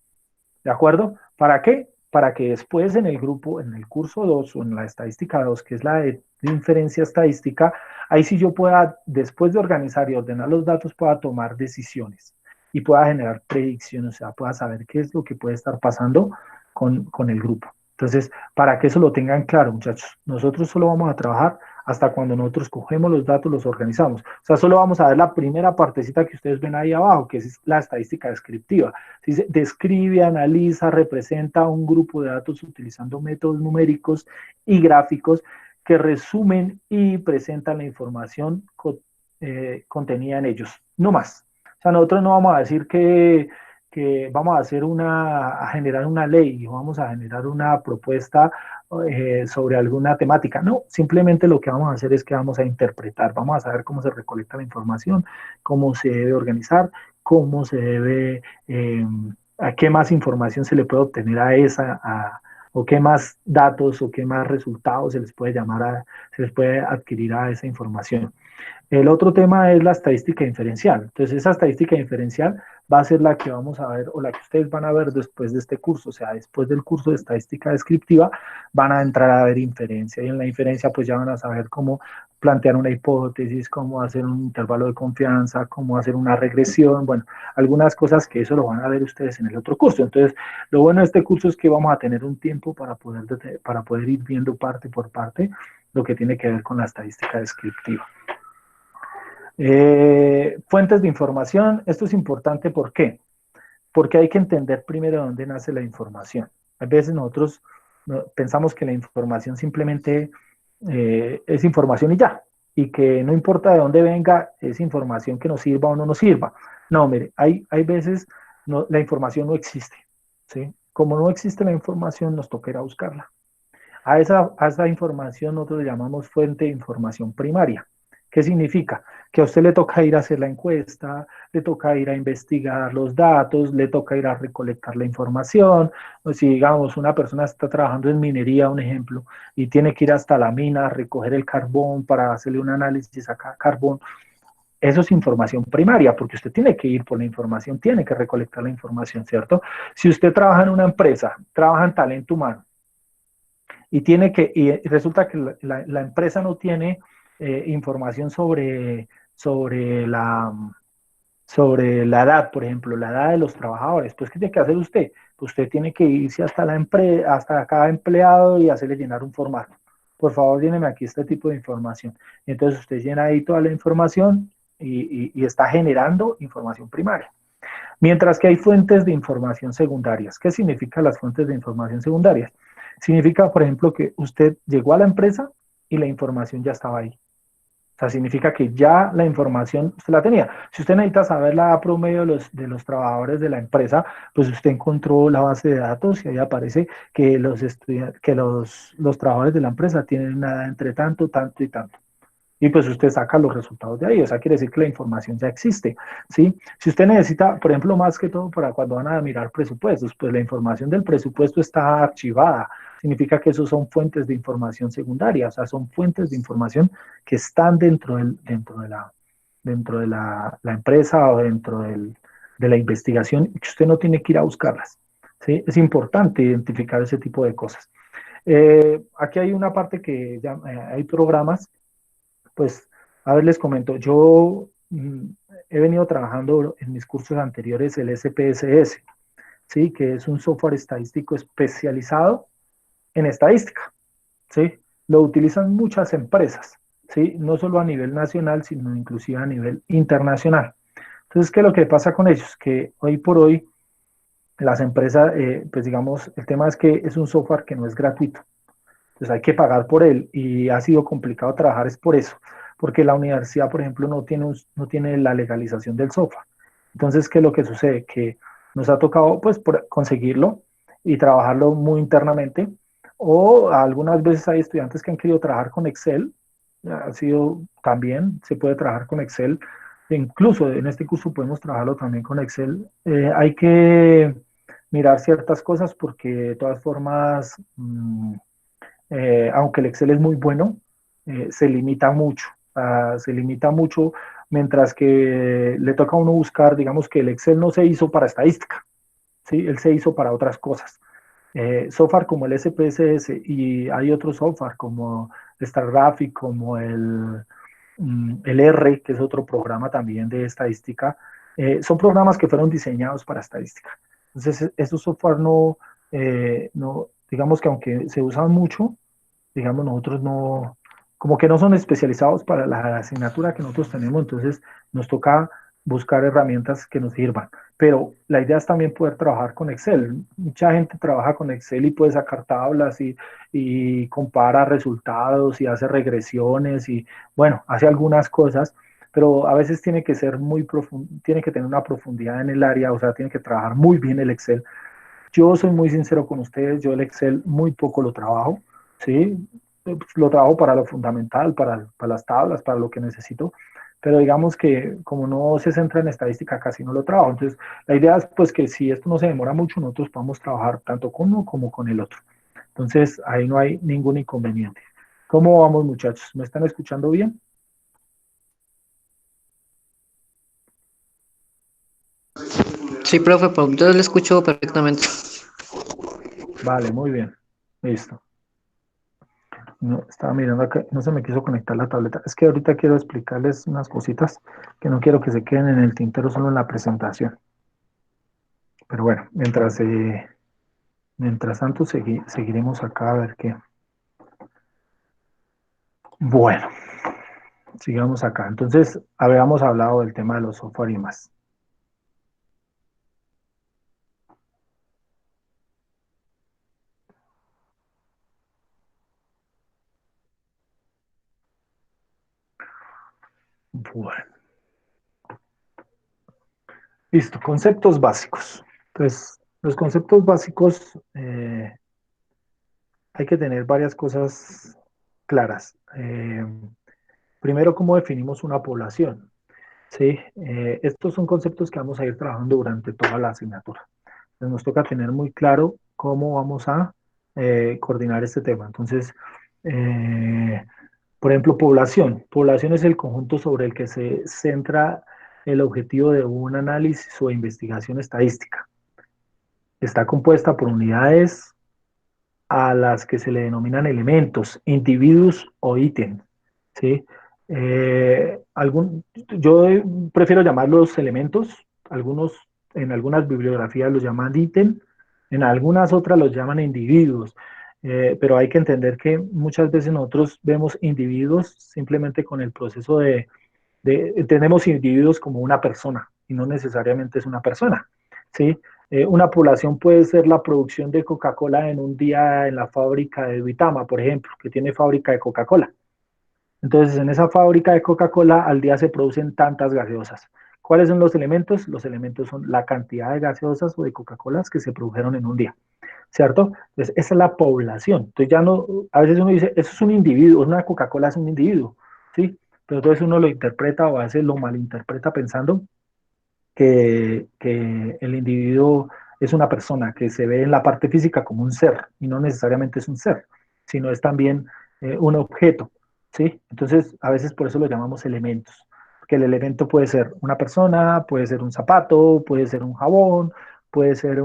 ¿de acuerdo? ¿Para qué? Para que después en el grupo, en el curso 2 o en la estadística 2, que es la de inferencia estadística, ahí sí yo pueda, después de organizar y ordenar los datos, pueda tomar decisiones y pueda generar predicciones, o sea, pueda saber qué es lo que puede estar pasando con el grupo. Entonces, para que eso lo tengan claro, muchachos, nosotros solo vamos a trabajar hasta cuando nosotros cogemos los datos, los organizamos. O sea, solo vamos a ver la primera partecita que ustedes ven ahí abajo, que es la estadística descriptiva. Dice, describe, analiza, representa un grupo de datos utilizando métodos numéricos y gráficos que resumen y presentan la información contenida en ellos. No más. O sea, nosotros no vamos a decir que vamos a hacer a generar una ley, vamos a generar una propuesta sobre alguna temática. No, simplemente lo que vamos a hacer es que vamos a interpretar, vamos a saber cómo se recolecta la información, cómo se debe organizar, cómo se debe, a qué más información se le puede obtener o qué más datos o qué más resultados se les puede se les puede adquirir a esa información. El otro tema es la estadística inferencial. Entonces, esa estadística inferencial va a ser la que vamos a ver, o la que ustedes van a ver después de este curso. O sea, después del curso de estadística descriptiva, van a entrar a ver inferencia. Y en la inferencia, pues ya van a saber cómo plantear una hipótesis, cómo hacer un intervalo de confianza, cómo hacer una regresión. Bueno, algunas cosas que eso lo van a ver ustedes en el otro curso. Entonces, lo bueno de este curso es que vamos a tener un tiempo para poder ir viendo parte por parte lo que tiene que ver con la estadística descriptiva. Fuentes de información, esto es importante, ¿por qué? Porque hay que entender primero de dónde nace la información. A veces nosotros pensamos que la información simplemente es información y ya, y que no importa de dónde venga, es información que nos sirva o no nos sirva. No, mire, hay veces la información no existe, ¿sí? Como no existe la información, nos toca ir a buscarla. A esa información nosotros le llamamos fuente de información primaria. ¿Qué significa? Que a usted le toca ir a hacer la encuesta, le toca ir a investigar los datos, le toca ir a recolectar la información. O si, digamos, una persona está trabajando en minería, un ejemplo, y tiene que ir hasta la mina a recoger el carbón para hacerle un análisis a cada carbón, eso es información primaria, porque usted tiene que ir por la información, tiene que recolectar la información, ¿cierto? Si usted trabaja en una empresa, trabaja en talento humano, y resulta que la empresa no tiene información sobre la edad, por ejemplo, la edad de los trabajadores. Pues, ¿qué tiene que hacer usted? Pues usted tiene que irse hasta cada empleado y hacerle llenar un formato. Por favor, lléneme aquí este tipo de información. Entonces usted llena ahí toda la información y está generando información primaria. Mientras que hay fuentes de información secundarias. ¿Qué significan las fuentes de información secundarias? Significa, por ejemplo, que usted llegó a la empresa y la información ya estaba ahí. O sea, significa que ya la información usted la tenía. Si usted necesita saber la edad promedio de los trabajadores de la empresa, pues usted encontró la base de datos y ahí aparece que los trabajadores de la empresa tienen una edad entre tanto, tanto y tanto. Y pues usted saca los resultados de ahí, o sea, quiere decir que la información ya existe, ¿sí? Si usted necesita, por ejemplo, más que todo para cuando van a mirar presupuestos, pues la información del presupuesto está archivada, significa que esos son fuentes de información secundaria, o sea, son fuentes de información que están dentro de la empresa o de la investigación, y que usted no tiene que ir a buscarlas, ¿sí? Es importante identificar ese tipo de cosas. Aquí hay una parte que hay programas. Pues, a ver, les comento, yo he venido trabajando en mis cursos anteriores el SPSS, ¿sí? Que es un software estadístico especializado en estadística, ¿sí? Lo utilizan muchas empresas, ¿sí? No solo a nivel nacional, sino inclusive a nivel internacional. Entonces, ¿qué es lo que pasa con ellos? Que hoy por hoy las empresas, pues digamos, el tema es que es un software que no es gratuito. Entonces hay que pagar por él y ha sido complicado trabajar es por eso, porque la universidad, por ejemplo, no tiene la legalización del software. Entonces, ¿qué es lo que sucede? Que nos ha tocado pues conseguirlo y trabajarlo muy internamente, o algunas veces hay estudiantes que han querido trabajar con Excel, ha sido también, se puede trabajar con Excel, incluso en este curso podemos trabajarlo también con Excel. Hay que mirar ciertas cosas porque de todas formas... aunque el Excel es muy bueno, se limita mucho, mientras que le toca a uno buscar, digamos que el Excel no se hizo para estadística, ¿sí? Él se hizo para otras cosas. Software como el SPSS y hay otros software como StarGraphic, como el R, que es otro programa también de estadística, son programas que fueron diseñados para estadística. Entonces, esos software no, digamos que aunque se usan mucho, digamos nosotros no, como que no son especializados para la asignatura que nosotros tenemos, entonces nos toca buscar herramientas que nos sirvan. Pero la idea es también poder trabajar con Excel. Mucha gente trabaja con Excel y puede sacar tablas y compara resultados y hace regresiones y bueno, hace algunas cosas, pero a veces tiene que ser muy profundo, tiene que tener una profundidad en el área, o sea, tiene que trabajar muy bien el Excel. Yo soy muy sincero con ustedes, yo el Excel muy poco lo trabajo, ¿sí? Lo trabajo para lo fundamental, para las tablas, para lo que necesito, pero digamos que como no se centra en estadística, casi no lo trabajo. Entonces, la idea es pues que si esto no se demora mucho, nosotros podamos trabajar tanto con uno como con el otro. Entonces, ahí no hay ningún inconveniente. ¿Cómo vamos, muchachos? ¿Me están escuchando bien? Sí, profe, yo le escucho perfectamente. Vale, muy bien. Listo. No, estaba mirando acá, no se me quiso conectar la tableta. Es que ahorita quiero explicarles unas cositas que no quiero que se queden en el tintero solo en la presentación. Pero bueno, mientras tanto seguiremos acá a ver qué. Bueno, sigamos acá. Entonces, habíamos hablado del tema de los software y más. Bueno, listo, conceptos básicos. Entonces, los conceptos básicos, hay que tener varias cosas claras. Primero, ¿cómo definimos una población? Sí, estos son conceptos que vamos a ir trabajando durante toda la asignatura. Entonces nos toca tener muy claro cómo vamos a coordinar este tema. Entonces, eh, por ejemplo, población. Población es el conjunto sobre el que se centra el objetivo de un análisis o investigación estadística. Está compuesta por unidades a las que se le denominan elementos, individuos o ítems, ¿sí? Yo prefiero llamarlos elementos, algunos, en algunas bibliografías los llaman ítem, en algunas otras los llaman individuos, pero hay que entender que muchas veces nosotros vemos individuos simplemente con el proceso tenemos individuos como una persona y no necesariamente es una persona, ¿sí? Una población puede ser la producción de Coca-Cola en un día en la fábrica de Duitama, por ejemplo, que tiene fábrica de Coca-Cola. Entonces, en esa fábrica de Coca-Cola al día se producen tantas gaseosas. ¿Cuáles son los elementos? Los elementos son la cantidad de gaseosas o de Coca-Colas que se produjeron en un día, ¿cierto? Entonces, esa es la población. Entonces, ya no, a veces uno dice, eso es un individuo, una Coca-Cola es un individuo, ¿sí? Pero entonces uno lo interpreta o a veces lo malinterpreta pensando que el individuo es una persona que se ve en la parte física como un ser y no necesariamente es un ser, sino es también un objeto, ¿sí? Entonces, a veces por eso lo llamamos elementos, porque el elemento puede ser una persona, puede ser un zapato, puede ser un jabón, puede ser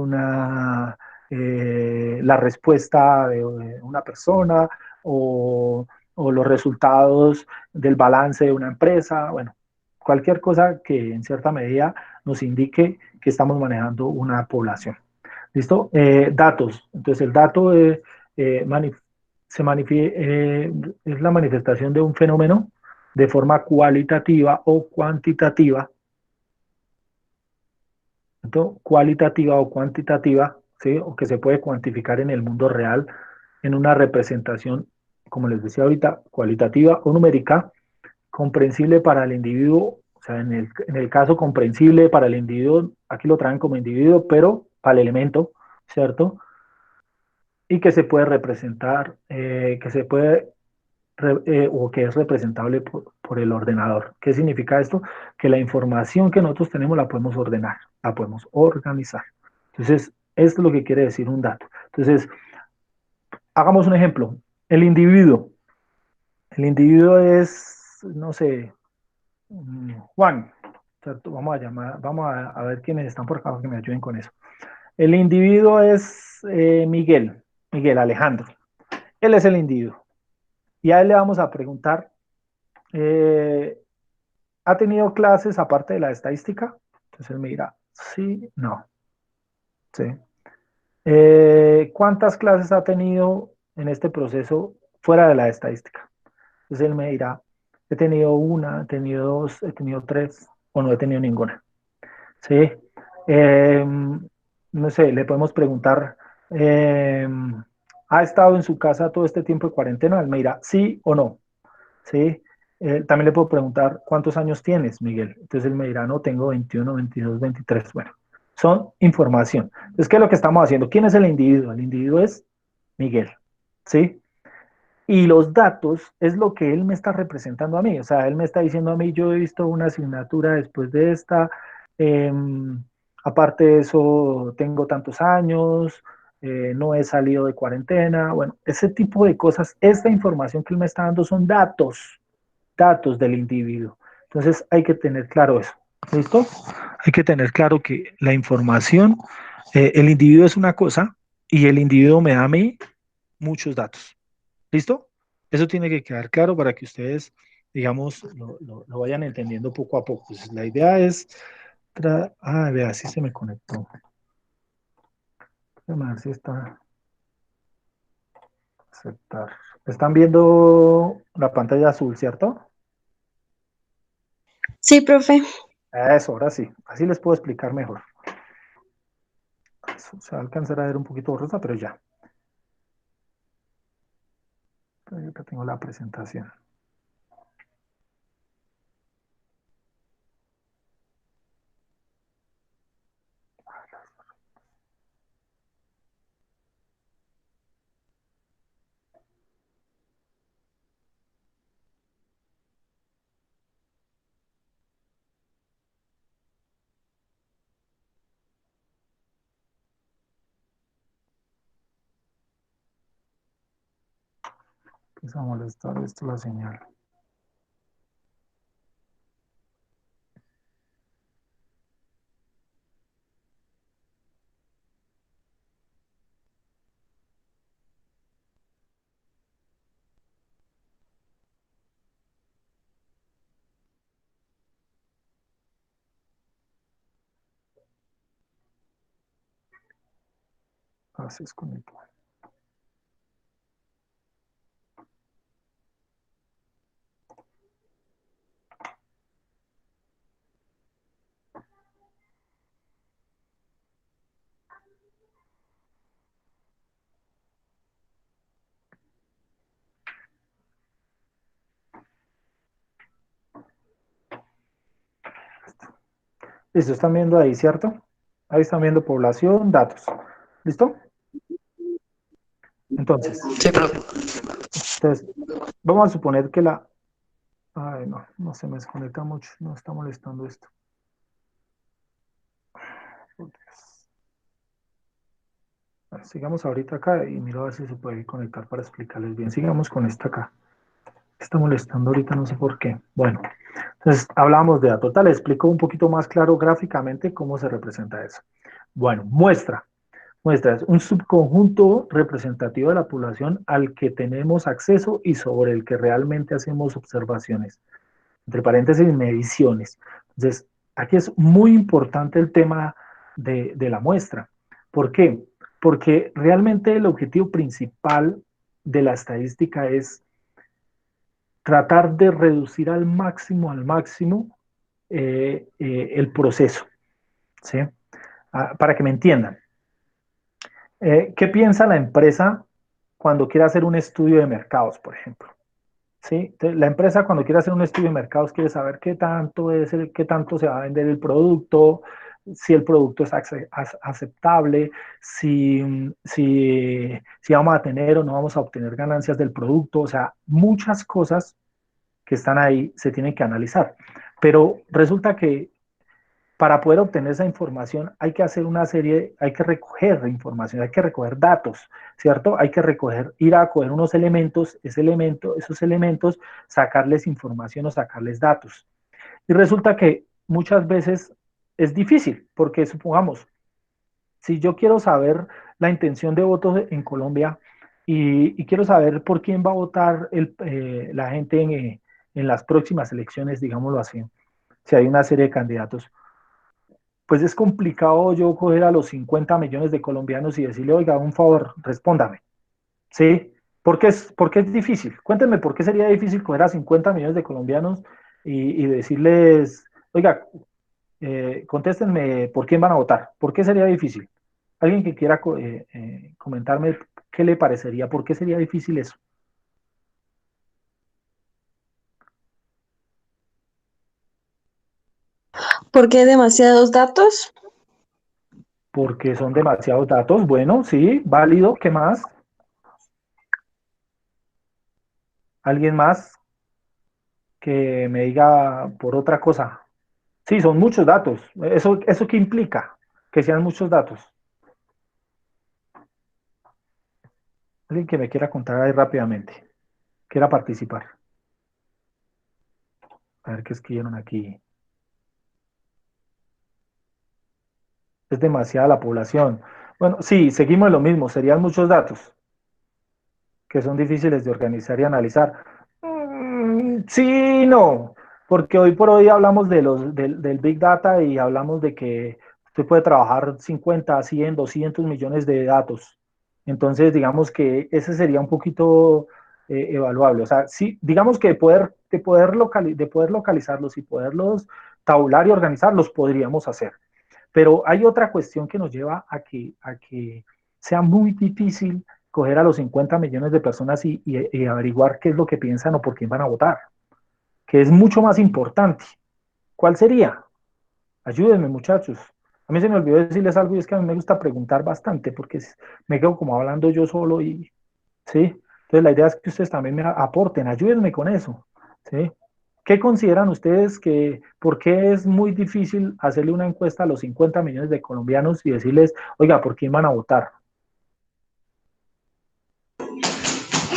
la respuesta de una persona o los resultados del balance de una empresa, bueno, cualquier cosa que en cierta medida nos indique que estamos manejando una población. ¿Listo? Datos. Entonces, el dato manif se es la manifestación de un fenómeno de forma cualitativa o cuantitativa. ¿Cierto? Cualitativa o cuantitativa, ¿sí? O que se puede cuantificar en el mundo real en una representación, como les decía ahorita, cualitativa o numérica, comprensible para el individuo, o sea, en el caso comprensible para el individuo, aquí lo traen como individuo, pero para el elemento, ¿cierto? Y que se puede representar, que se puede, o que es representable por el ordenador. ¿Qué significa esto? Que la información que nosotros tenemos la podemos ordenar, la podemos organizar. Entonces, esto es lo que quiere decir un dato. Entonces, hagamos un ejemplo. El individuo. El individuo es, no sé, Juan, ¿cierto? Vamos a ver quiénes están por acá para que me ayuden con eso. El individuo es Miguel, Miguel Alejandro. Él es el individuo. Y a él le vamos a preguntar, eh, ¿ha tenido clases aparte de la estadística? Entonces él me dirá, sí, no, sí. ¿Cuántas clases ha tenido en este proceso fuera de la estadística? Entonces él me dirá, he tenido una, he tenido dos, he tenido tres o no he tenido ninguna. ¿Sí? Eh, no sé, le podemos preguntar, eh, ¿ha estado en su casa todo este tiempo de cuarentena? Él me dirá, sí o no. ¿Sí? También le puedo preguntar, ¿cuántos años tienes, Miguel? Entonces él me dirá, no, tengo 21, 22, 23. Bueno, son información. Entonces, ¿qué es lo que estamos haciendo? ¿Quién es el individuo? El individuo es Miguel. ¿Sí? Y los datos es lo que él me está representando a mí. O sea, él me está diciendo a mí, yo he visto una asignatura después de esta, eh, aparte de eso, tengo tantos años, no he salido de cuarentena. Bueno, ese tipo de cosas, esta información que él me está dando son datos, datos del individuo. Entonces hay que tener claro eso. ¿Listo? Hay que tener claro que la información, el individuo es una cosa y el individuo me da a mí muchos datos. ¿Listo? Eso tiene que quedar claro para que ustedes, digamos, lo vayan entendiendo poco a poco. Pues la idea es, vea, sí se me conectó. Déjame ver si está aceptar. Están viendo la pantalla azul, ¿cierto? Sí, profe. Eso, ahora sí. Así les puedo explicar mejor. Eso, se va a alcanzar a ver un poquito borrosa, pero ya. Acá tengo la presentación. Empieza a molestar esto la señal. Así es con el... Listo, están viendo ahí, ¿cierto? Ahí están viendo población, datos. ¿Listo? Entonces, Sí, profe. entonces, vamos a suponer que la... Ay, no, no se me desconecta mucho, no está molestando esto. Bueno, sigamos ahorita acá y miro a ver si se puede conectar para explicarles bien. Sigamos con esta acá. Está molestando ahorita, no sé por qué. Bueno, entonces hablamos de datos. Les explico un poquito más claro gráficamente cómo se representa eso. Bueno, muestra. Muestra es un subconjunto representativo de la población al que tenemos acceso y sobre el que realmente hacemos observaciones. Entre paréntesis, mediciones. Entonces, aquí es muy importante el tema de la muestra. ¿Por qué? Porque realmente el objetivo principal de la estadística es tratar de reducir al máximo el proceso, ¿sí? Para que me entiendan. ¿Qué piensa la empresa cuando quiere hacer un estudio de mercados, por ejemplo? ¿Sí? Entonces, la empresa cuando quiere hacer un estudio de mercados quiere saber qué tanto es qué tanto se va a vender el producto, si el producto es aceptable, si vamos a tener o no vamos a obtener ganancias del producto, o sea, muchas cosas que están ahí se tienen que analizar. Pero resulta que para poder obtener esa información hay que hacer una serie, hay que recoger información, hay que recoger datos, ¿cierto? Hay que recoger, ir a coger unos elementos, esos elementos, sacarles información o sacarles datos. Y resulta que muchas veces es difícil, porque supongamos, si yo quiero saber la intención de votos en Colombia y quiero saber por quién va a votar la gente en las próximas elecciones, digámoslo así, si hay una serie de candidatos, pues es complicado yo coger a los 50 millones de colombianos y decirle, oiga, un favor, respóndame, ¿sí? Por qué es difícil? Cuéntenme por qué sería difícil coger a 50 millones de colombianos y decirles, oiga, contéstenme por quién van a votar. ¿Por qué sería difícil? Alguien que quiera comentarme qué le parecería, por qué sería difícil eso. Porque hay demasiados datos. Porque son demasiados datos. Bueno, sí, válido. ¿Qué más? ¿Alguien más que me diga por otra cosa? Sí, son muchos datos. ¿Eso qué implica? Que sean muchos datos. Alguien que me quiera contar ahí rápidamente, quiera participar. A ver qué escribieron aquí. Es demasiada la población. Bueno, sí, seguimos en lo mismo. Serían muchos datos que son difíciles de organizar y analizar. Sí, no, porque hoy por hoy hablamos del Big Data y hablamos de que usted puede trabajar 50, 100, 200 millones de datos. Entonces, digamos que ese sería un poquito evaluable. O sea, sí, digamos que de poder localizarlos y poderlos tabular y organizarlos podríamos hacer. Pero hay otra cuestión que nos lleva a que sea muy difícil coger a los 50 millones de personas y averiguar qué es lo que piensan o por quién van a votar, que es mucho más importante. ¿Cuál sería? Ayúdenme, muchachos. A mí se me olvidó decirles algo y es que a mí me gusta preguntar bastante porque me quedo como hablando yo solo y, ¿sí? Entonces la idea es que ustedes también me aporten, ayúdenme con eso, ¿sí? ¿Qué consideran ustedes por qué es muy difícil hacerle una encuesta a los 50 millones de colombianos y decirles, oiga, ¿por quién van a votar?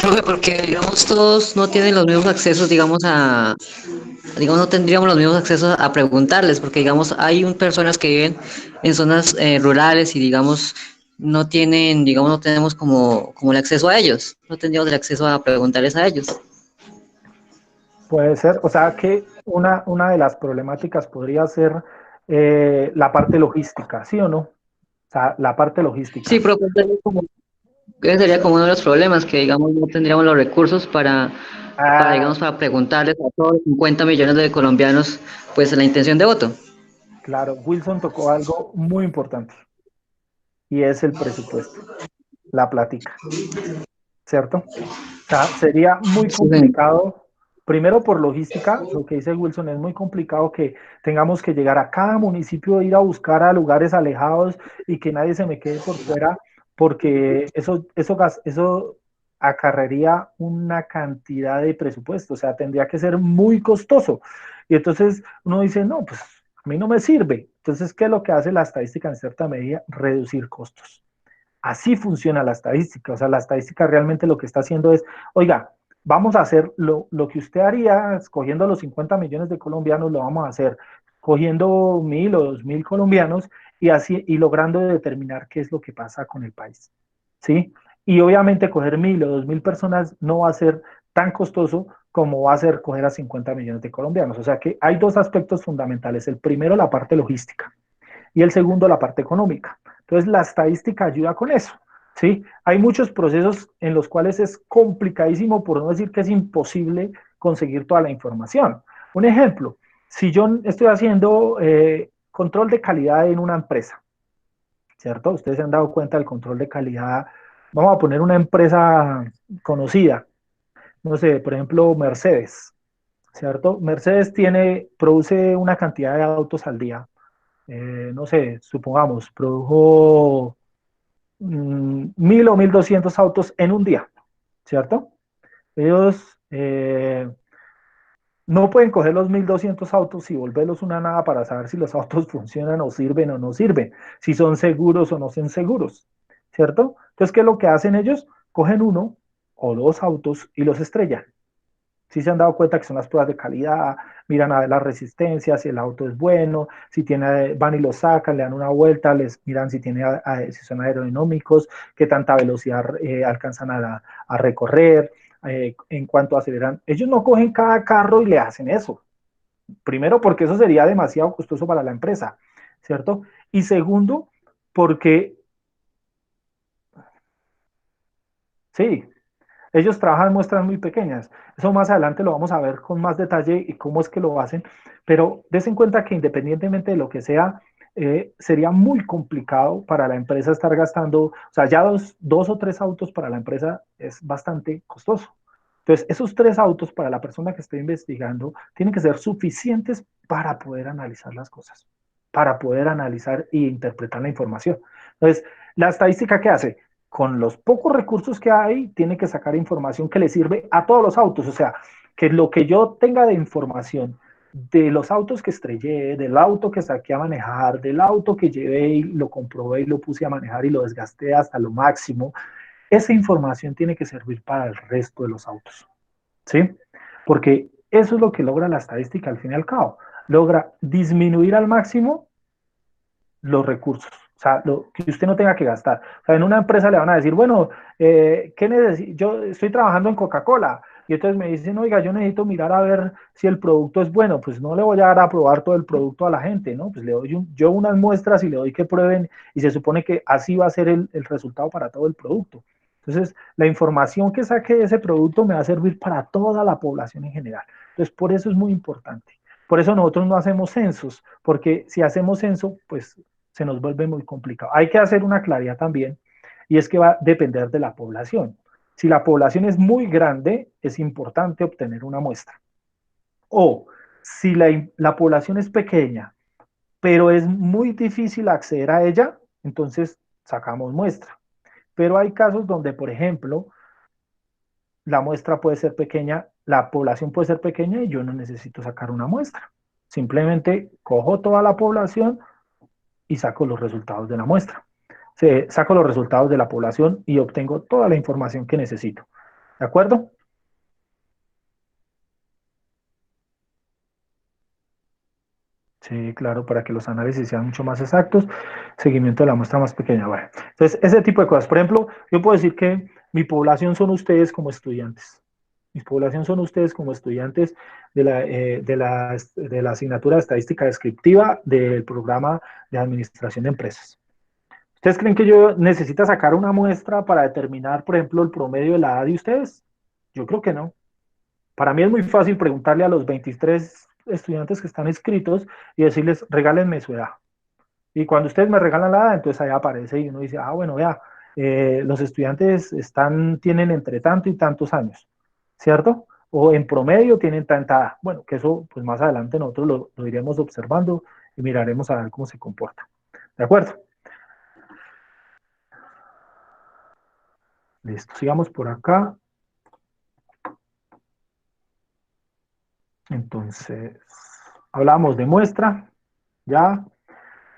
Profe, porque digamos todos no tienen los mismos accesos, digamos no tendríamos los mismos accesos a preguntarles, porque digamos personas que viven en zonas rurales y digamos no tienen, digamos no tenemos como el acceso a ellos, no tendríamos el acceso a preguntarles a ellos. Puede ser, o sea que una de las problemáticas podría ser la parte logística, ¿sí o no? O sea, la parte Sí, logística. profe, ese sería como uno de los problemas, que digamos no tendríamos los recursos Ah, digamos, para preguntarles a todos los 50 millones de colombianos, pues, la intención de voto. claro, Wilson tocó algo muy importante y es el presupuesto, la plática, ¿cierto? O sea, sería muy Sí, señor. complicado, primero por logística, lo que dice Wilson, es muy complicado que tengamos que llegar a cada municipio, ir a buscar a lugares alejados y que nadie se me quede por fuera, porque eso acarrearía una cantidad de presupuesto, o sea, tendría que ser muy costoso. Y entonces uno dice, no, pues a mí no me sirve. Entonces, ¿qué es lo que hace la estadística en cierta medida? Reducir costos. Así funciona la estadística. O sea, la estadística realmente lo que está haciendo es, oiga, vamos a hacer lo que usted haría escogiendo los 50 millones de colombianos, lo vamos a hacer cogiendo 1.000 o 2.000 colombianos y así y logrando determinar qué es lo que pasa con el país. ¿Sí? Y obviamente coger 1.000 o 2.000 personas no va a ser tan costoso como va a ser coger a 50 millones de colombianos. O sea que hay dos aspectos fundamentales. El primero, la parte logística y el segundo la parte económica. Entonces, la estadística ayuda con eso. ¿Sí? Hay muchos procesos en los cuales es complicadísimo, por no decir que es imposible conseguir toda la información. Un ejemplo, si yo estoy haciendo control de calidad en una empresa, ¿cierto? Ustedes se han dado cuenta del control de calidad. Vamos a poner una empresa conocida, no sé, por ejemplo, Mercedes, ¿cierto? Mercedes produce una cantidad de autos al día, no sé, supongamos, produjo 1.000 o 1.200 autos en un día, ¿cierto? Ellos no pueden coger los 1.200 autos y volverlos una nada para saber si los autos funcionan o no sirven, si son seguros o no son seguros, ¿cierto? Entonces, ¿qué es lo que hacen ellos? Cogen uno o dos autos y los estrellan. Si se han dado cuenta que son las pruebas de calidad, miran a ver la resistencia, si el auto es bueno, si tiene, van y lo sacan, le dan una vuelta, les miran si, si son aerodinámicos, qué tanta velocidad alcanzan a recorrer, en cuanto aceleran. Ellos no cogen cada carro y le hacen eso. Primero porque eso sería demasiado costoso para la empresa. ¿cierto? Y segundo, porque, sí, ellos trabajan muestras muy pequeñas. Eso más adelante lo vamos a ver con más detalle y cómo es que lo hacen, pero des en cuenta que independientemente de lo que sea, sería muy complicado para la empresa estar gastando, o sea, ya dos o tres autos para la empresa es bastante costoso. Entonces, esos tres autos para la persona que esté investigando tienen que ser suficientes para poder analizar las cosas, para poder analizar e interpretar la información. Entonces, la estadística que hace, con los pocos recursos que hay, tiene que sacar información que le sirve a todos los autos. O sea, que lo que yo tenga de información de los autos que estrellé, del auto que saqué a manejar, del auto que llevé y lo comprobé y lo puse a manejar y lo desgasté hasta lo máximo, esa información tiene que servir para el resto de los autos, ¿sí? Porque eso es lo que logra la estadística al fin y al cabo. Logra disminuir al máximo los recursos, o sea, lo que usted no tenga que gastar. O sea, en una empresa le van a decir, bueno, ¿qué necesito? Yo estoy trabajando en Coca-Cola y entonces me dicen, oiga, yo necesito mirar a ver si el producto es bueno. Pues no le voy a dar a probar todo el producto a la gente, ¿no? Pues le doy yo unas muestras y le doy que prueben y se supone que así va a ser el resultado para todo el producto. Entonces, la información que saque de ese producto me va a servir para toda la población en general. Entonces, por eso es muy importante. Por eso nosotros no hacemos censos, porque si hacemos censo, pues se nos vuelve muy complicado. Hay que hacer una claridad también, y es que va a depender de la población. Si la población es muy grande, es importante obtener una muestra. O si la población es pequeña, pero es muy difícil acceder a ella, entonces sacamos muestra. Pero hay casos donde, por ejemplo, la muestra puede ser pequeña, la población puede ser pequeña y yo no necesito sacar una muestra. Simplemente cojo toda la población y saco los resultados de la muestra. Saco los resultados de la población y obtengo toda la información que necesito. ¿De acuerdo? Sí, claro, para que los análisis sean mucho más exactos, seguimiento de la muestra más pequeña. Bueno, entonces, ese tipo de cosas. Por ejemplo, yo puedo decir que mi población son ustedes como estudiantes. Mi población son ustedes como estudiantes de la asignatura de estadística descriptiva del programa de administración de empresas. ¿Ustedes creen que yo necesita sacar una muestra para determinar, por ejemplo, el promedio de la edad de ustedes? Yo creo que no. Para mí es muy fácil preguntarle a los 23 estudiantes que están inscritos y decirles, regálenme su edad. Y cuando ustedes me regalan la edad, entonces ahí aparece y uno dice, ah, bueno, vea, los estudiantes tienen entre tanto y tantos años, ¿cierto? O en promedio tienen tanta edad. Bueno, que eso, pues más adelante nosotros lo iremos observando y miraremos a ver cómo se comporta. ¿De acuerdo? Listo, sigamos por acá. Entonces, hablamos de muestra, ya.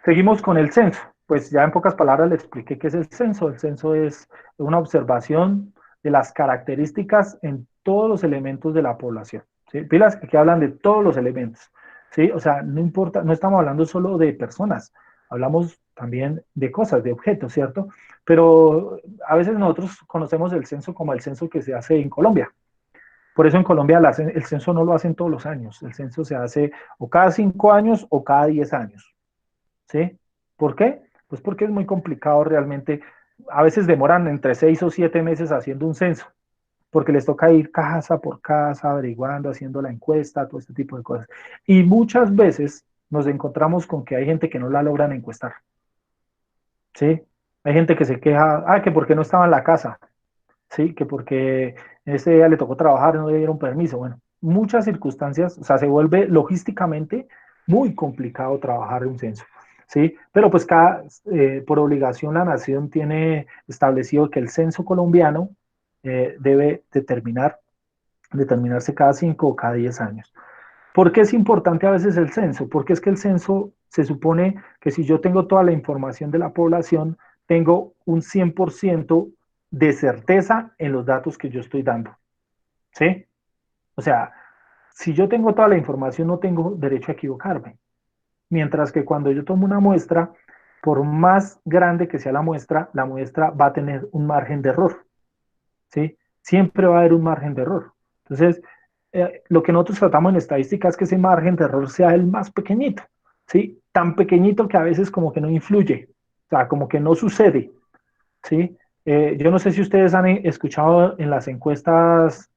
Seguimos con el censo. Pues ya en pocas palabras le expliqué qué es el censo. El censo es una observación de las características en todos los elementos de la población. ¿Sí? Pilas que aquí hablan de todos los elementos. ¿Sí? O sea, no importa, no estamos hablando solo de personas, hablamos también de cosas, de objetos, ¿cierto? Pero a veces nosotros conocemos el censo como el censo que se hace en Colombia. Por eso en Colombia el censo no lo hacen todos los años. El censo se hace o cada 5 años o cada 10 años. ¿Sí? ¿Por qué? Pues porque es muy complicado realmente. A veces demoran entre 6 o 7 meses haciendo un censo, porque les toca ir casa por casa, averiguando, haciendo la encuesta, todo este tipo de cosas. Y muchas veces nos encontramos con que hay gente que no la logran encuestar. ¿Sí? Hay gente que se queja, que porque no estaba en la casa, ¿sí? Que porque ese día le tocó trabajar, no le dieron permiso. Bueno, muchas circunstancias, o sea, se vuelve logísticamente muy complicado trabajar un censo, ¿sí? Pero pues por obligación la nación tiene establecido que el censo colombiano debe determinarse cada 5 o cada 10 años. ¿Por qué es importante a veces el censo? Porque es que el censo se supone que si yo tengo toda la información de la población, tengo un 100% de certeza en los datos que yo estoy dando. ¿Sí? O sea, si yo tengo toda la información, no tengo derecho a equivocarme. Mientras que cuando yo tomo una muestra, por más grande que sea la muestra va a tener un margen de error. ¿Sí? Siempre va a haber un margen de error. Entonces, lo que nosotros tratamos en estadística es que ese margen de error sea el más pequeñito, ¿sí? tan pequeñito que a veces como que no influye, o sea, como que no sucede, ¿sí? Yo no sé si ustedes han escuchado en las encuestas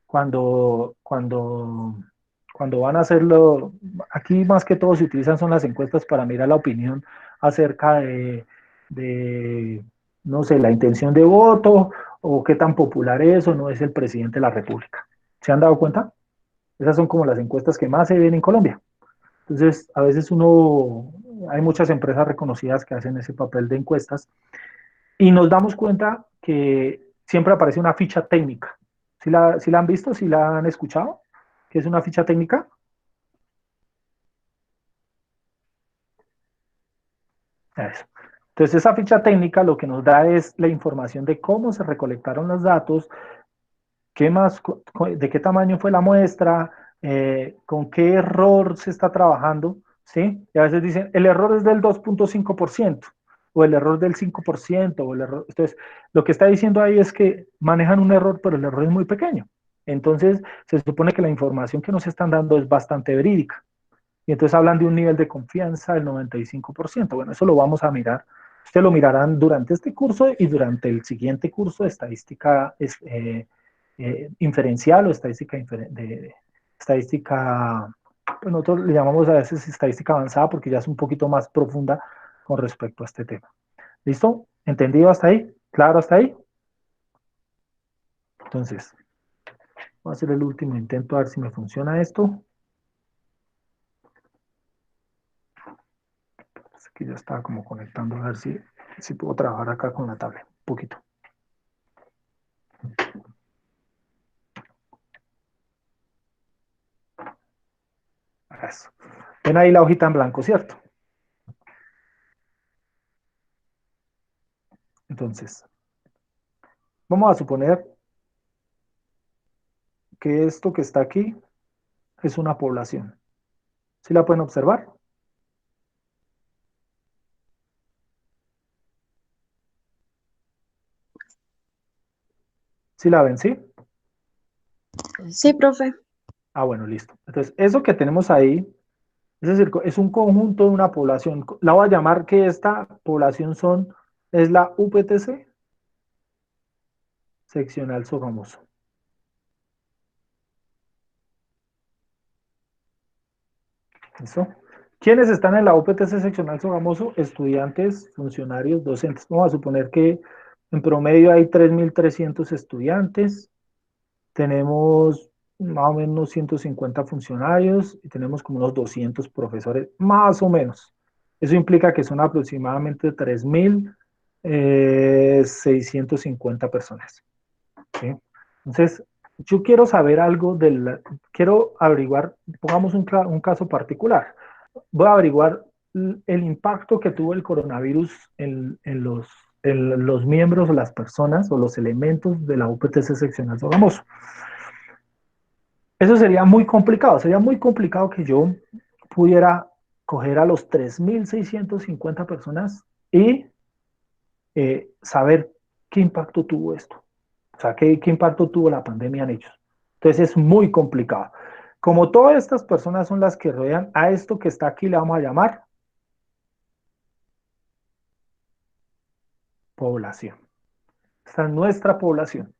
cuando, cuando, cuando van a hacerlo, aquí más que todo se utilizan son las encuestas para mirar la opinión acerca de, no sé, la intención de voto o qué tan popular es o no es el presidente de la República. ¿Se han dado cuenta? Esas son como las encuestas que más se ven en Colombia. Entonces, a veces hay muchas empresas reconocidas que hacen ese papel de encuestas y nos damos cuenta que siempre aparece una ficha técnica. ¿Sí la han visto? ¿Sí la han escuchado? ¿Qué es una ficha técnica? Eso. Entonces, esa ficha técnica lo que nos da es la información de cómo se recolectaron los datos, qué más, de qué tamaño fue la muestra, con qué error se está trabajando, ¿sí? Y a veces dicen, el error es del 2.5%, o el error del 5%, o el error. Entonces, lo que está diciendo ahí es que manejan un error, pero el error es muy pequeño. Entonces, se supone que la información que nos están dando es bastante verídica. Y entonces hablan de un nivel de confianza del 95%. Bueno, eso lo vamos a mirar. Ustedes lo mirarán durante este curso y durante el siguiente curso de estadística inferencial o estadística, pues nosotros le llamamos a veces estadística avanzada porque ya es un poquito más profunda con respecto a este tema. ¿Listo? ¿Entendido hasta ahí? ¿Claro hasta ahí? Entonces, voy a hacer el último intento a ver si me funciona esto. Que ya estaba como conectando a ver si puedo trabajar acá con la tablet, un poquito. Eso. Ven ahí la hojita en blanco, ¿cierto? Entonces, vamos a suponer que esto que está aquí es una población. ¿Sí la pueden observar? ¿Sí la ven, sí? Sí, profe. Ah, bueno, listo. Entonces, eso que tenemos ahí, es decir, es un conjunto de una población. La voy a llamar que esta población es la UPTC seccional Sogamoso. ¿Listo? ¿Quiénes están en la UPTC seccional Sogamoso? Estudiantes, funcionarios, docentes. Vamos a suponer que en promedio hay 3.300 estudiantes, tenemos más o menos 150 funcionarios y tenemos como unos 200 profesores, más o menos. Eso implica que son aproximadamente 3.650 personas. ¿Sí? Entonces, yo quiero saber algo quiero averiguar, pongamos un caso particular. Voy a averiguar el impacto que tuvo el coronavirus en los miembros o las personas o los elementos de la UPTC seccional Sogamoso. Eso sería muy complicado que yo pudiera coger a los 3.650 personas y saber qué impacto tuvo esto. O sea, qué impacto tuvo la pandemia en ellos. Entonces es muy complicado. Como todas estas personas son las que rodean a esto que está aquí, le vamos a llamar población. Esta es nuestra población.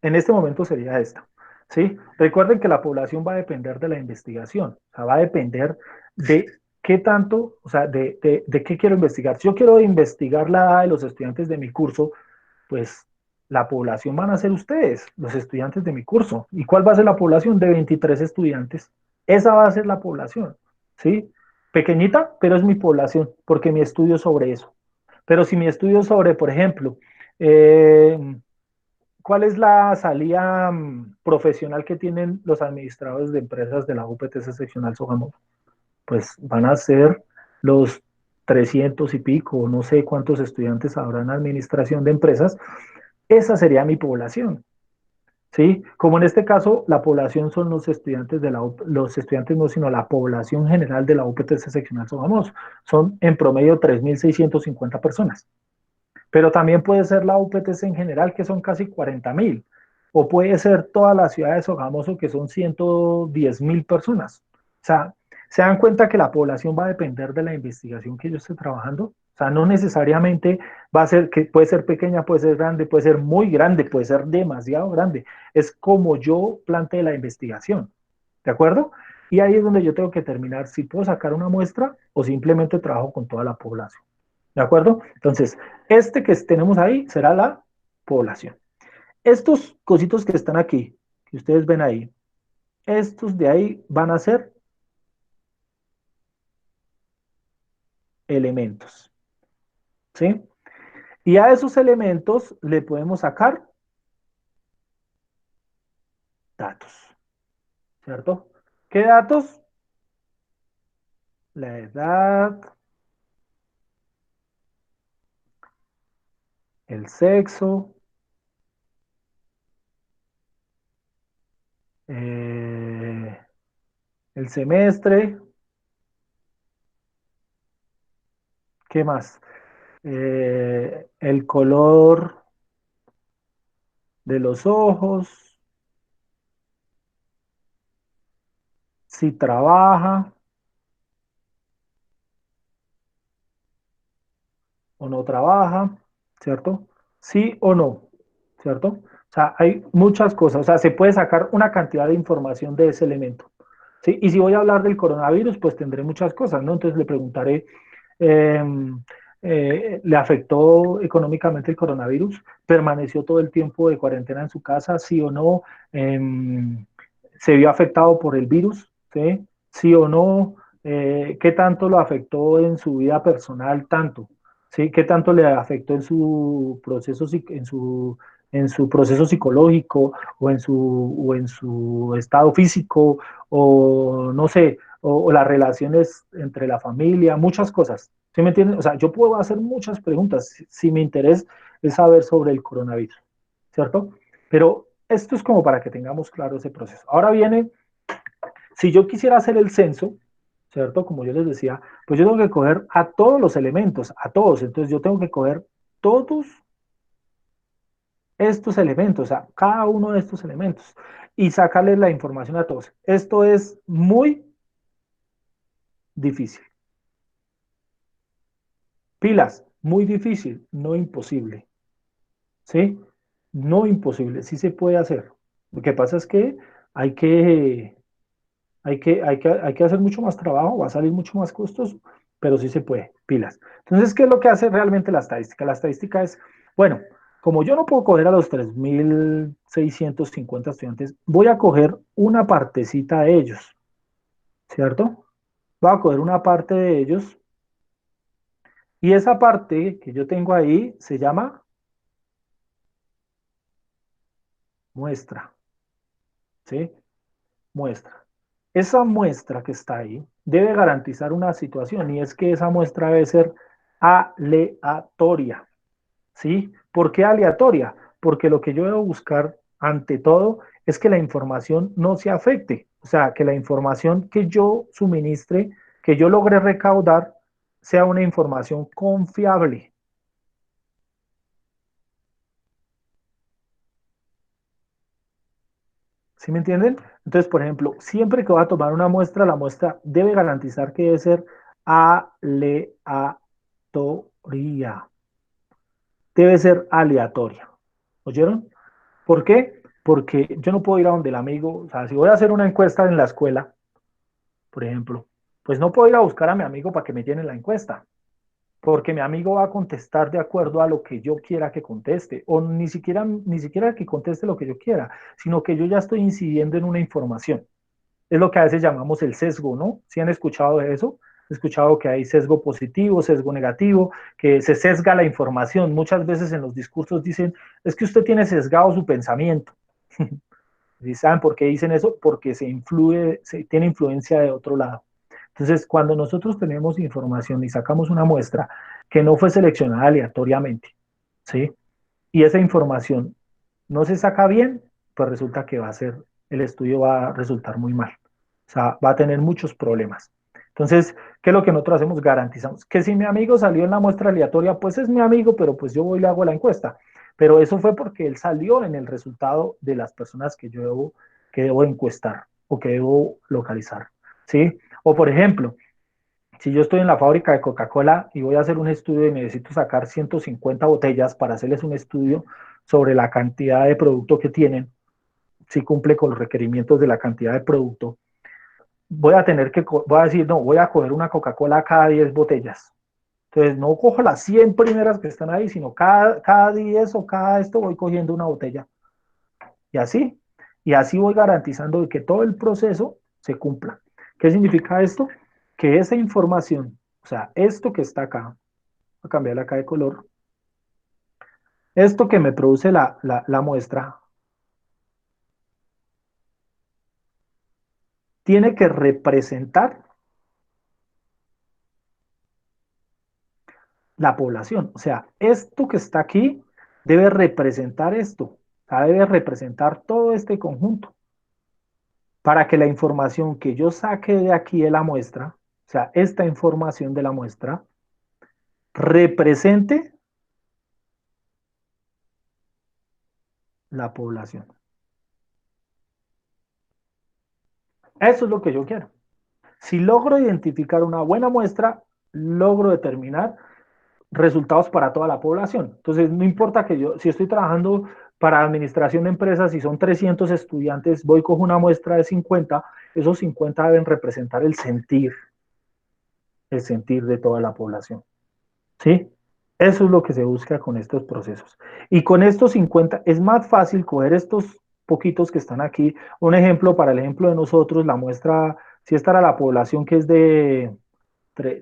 En este momento sería esta. ¿Sí? Recuerden que la población va a depender de la investigación. O sea, va a depender de qué tanto, o sea, de qué quiero investigar. Si yo quiero investigar la edad de los estudiantes de mi curso, pues la población van a ser ustedes, los estudiantes de mi curso. ¿Y cuál va a ser la población? De 23 estudiantes. Esa va a ser la población, ¿sí? Pequeñita, pero es mi población, porque mi estudio es sobre eso. Pero si mi estudio es sobre, por ejemplo, eh, ¿cuál es la salida profesional que tienen los administradores de empresas de la UPTC seccional Sogamoso? Pues van a ser los 300 y pico, no sé cuántos estudiantes habrá en administración de empresas. Esa sería mi población, ¿sí? Como en este caso, la población son los estudiantes los estudiantes no, sino la población general de la UPTC seccional Sogamoso. Son en promedio 3.650 personas. Pero también puede ser la UPTC en general, que son casi 40.000. O puede ser toda la ciudad de Sogamoso, que son 110.000 personas. O sea, ¿Se dan cuenta que la población va a depender de la investigación que yo esté trabajando? O sea, no necesariamente va a ser, que puede ser pequeña, puede ser grande, puede ser muy grande, puede ser demasiado grande. Es como yo plantee la investigación, ¿de acuerdo? Y ahí es donde yo tengo que determinar si puedo sacar una muestra o simplemente trabajo con toda la población, ¿de acuerdo? Entonces, este que tenemos ahí será la población. Estos cositos que están aquí, que ustedes ven ahí, estos de ahí van a ser elementos, ¿sí? Y a esos elementos le podemos sacar datos, ¿cierto? ¿Qué datos? La edad, el sexo, eh, el semestre, ¿qué más? El color de los ojos, si trabaja o no trabaja, ¿cierto? Sí o no, ¿cierto? O sea, hay muchas cosas, o sea, se puede sacar una cantidad de información de ese elemento, ¿sí? Y si voy a hablar del coronavirus, pues tendré muchas cosas, ¿no? Entonces le preguntaré, eh, ¿le afectó económicamente el coronavirus? ¿Permaneció todo el tiempo de cuarentena en su casa? ¿Sí o no? Eh, ¿Se vio afectado por el virus? ¿Sí? ¿Sí o no? ¿Qué tanto lo afectó en su vida personal? Tanto. ¿Sí? ¿Qué tanto le afectó en su proceso psicológico o en su estado físico o no sé, o las relaciones entre la familia, muchas cosas? ¿Sí me entienden? O sea, yo puedo hacer muchas preguntas si mi interés es saber sobre el coronavirus, ¿cierto? Pero esto es como para que tengamos claro ese proceso. Ahora viene, si yo quisiera hacer el censo, ¿cierto? Como yo les decía, pues yo tengo que coger a todos los elementos, a todos. Entonces yo tengo que coger todos estos elementos, a cada uno de estos elementos y sacarles la información a todos. Esto es muy difícil. Pilas, muy difícil, no imposible. ¿Sí? No imposible, sí se puede hacer. Lo que pasa es que hay que, hay que hacer mucho más trabajo, va a salir mucho más costoso, pero sí se puede, pilas. Entonces, ¿qué es lo que hace realmente la estadística? La estadística es, bueno, como yo no puedo coger a los 3.650 estudiantes, voy a coger una partecita de ellos, ¿cierto? Voy a coger una parte de ellos y esa parte que yo tengo ahí se llama muestra, ¿sí? Muestra. Esa muestra que está ahí debe garantizar una situación y es que esa muestra debe ser aleatoria, ¿sí? ¿Por qué aleatoria? Porque lo que yo debo buscar ante todo es que la información no se afecte, o sea, que la información que yo suministre, que yo logre recaudar, sea una información confiable. ¿Sí me entienden? Entonces, por ejemplo, siempre que voy a tomar una muestra, la muestra debe garantizar que debe ser aleatoria. Debe ser aleatoria. ¿Oyeron? ¿Por qué? Porque yo no puedo ir a donde el amigo, o sea, si voy a hacer una encuesta en la escuela, por ejemplo, pues no puedo ir a buscar a mi amigo para que me llene la encuesta, porque mi amigo va a contestar de acuerdo a lo que yo quiera que conteste, o ni siquiera que conteste lo que yo quiera, sino que yo ya estoy incidiendo en una información. Es lo que a veces llamamos el sesgo, ¿no? ¿Sí han escuchado de eso? He escuchado que hay sesgo positivo, sesgo negativo, que se sesga la información. Muchas veces en los discursos dicen, es que usted tiene sesgado su pensamiento. ¿Y saben por qué dicen eso? Porque se tiene influencia de otro lado. Entonces, cuando nosotros tenemos información y sacamos una muestra que no fue seleccionada aleatoriamente, ¿sí? Y esa información no se saca bien, pues resulta que el estudio va a resultar muy mal. O sea, va a tener muchos problemas. Entonces, ¿qué es lo que nosotros hacemos? Garantizamos que si mi amigo salió en la muestra aleatoria, pues es mi amigo, pero pues yo voy y le hago la encuesta. Pero eso fue porque él salió en el resultado de las personas que debo encuestar o que debo localizar. ¿Sí? O por ejemplo, si yo estoy en la fábrica de Coca-Cola y voy a hacer un estudio y necesito sacar 150 botellas para hacerles un estudio sobre la cantidad de producto que tienen, si cumple con los requerimientos de la cantidad de producto, voy a tener que, voy a decir, no, voy a coger una Coca-Cola cada 10 botellas. Entonces, no cojo las 100 primeras que están ahí, sino cada 10 o cada esto voy cogiendo una botella. Y así, y así voy garantizando de que todo el proceso se cumpla. ¿Qué significa esto? Que esa información, o sea, esto que está acá, voy a cambiarle acá de color, esto que me produce la muestra, tiene que representar la población. O sea, esto que está aquí debe representar esto, o sea, debe representar todo este conjunto para que la información que yo saque de aquí de la muestra, o sea, esta información de la muestra, represente la población. Eso es lo que yo quiero. Si logro identificar una buena muestra, logro determinar resultados para toda la población. Entonces, no importa que yo, si estoy trabajando para administración de empresas y son 300 estudiantes, voy cojo una muestra de 50, esos 50 deben representar el sentir de toda la población. ¿Sí? Eso es lo que se busca con estos procesos. Y con estos 50 es más fácil coger estos poquitos que están aquí. Un ejemplo, para el ejemplo de nosotros, la muestra, si esta era la población que es de,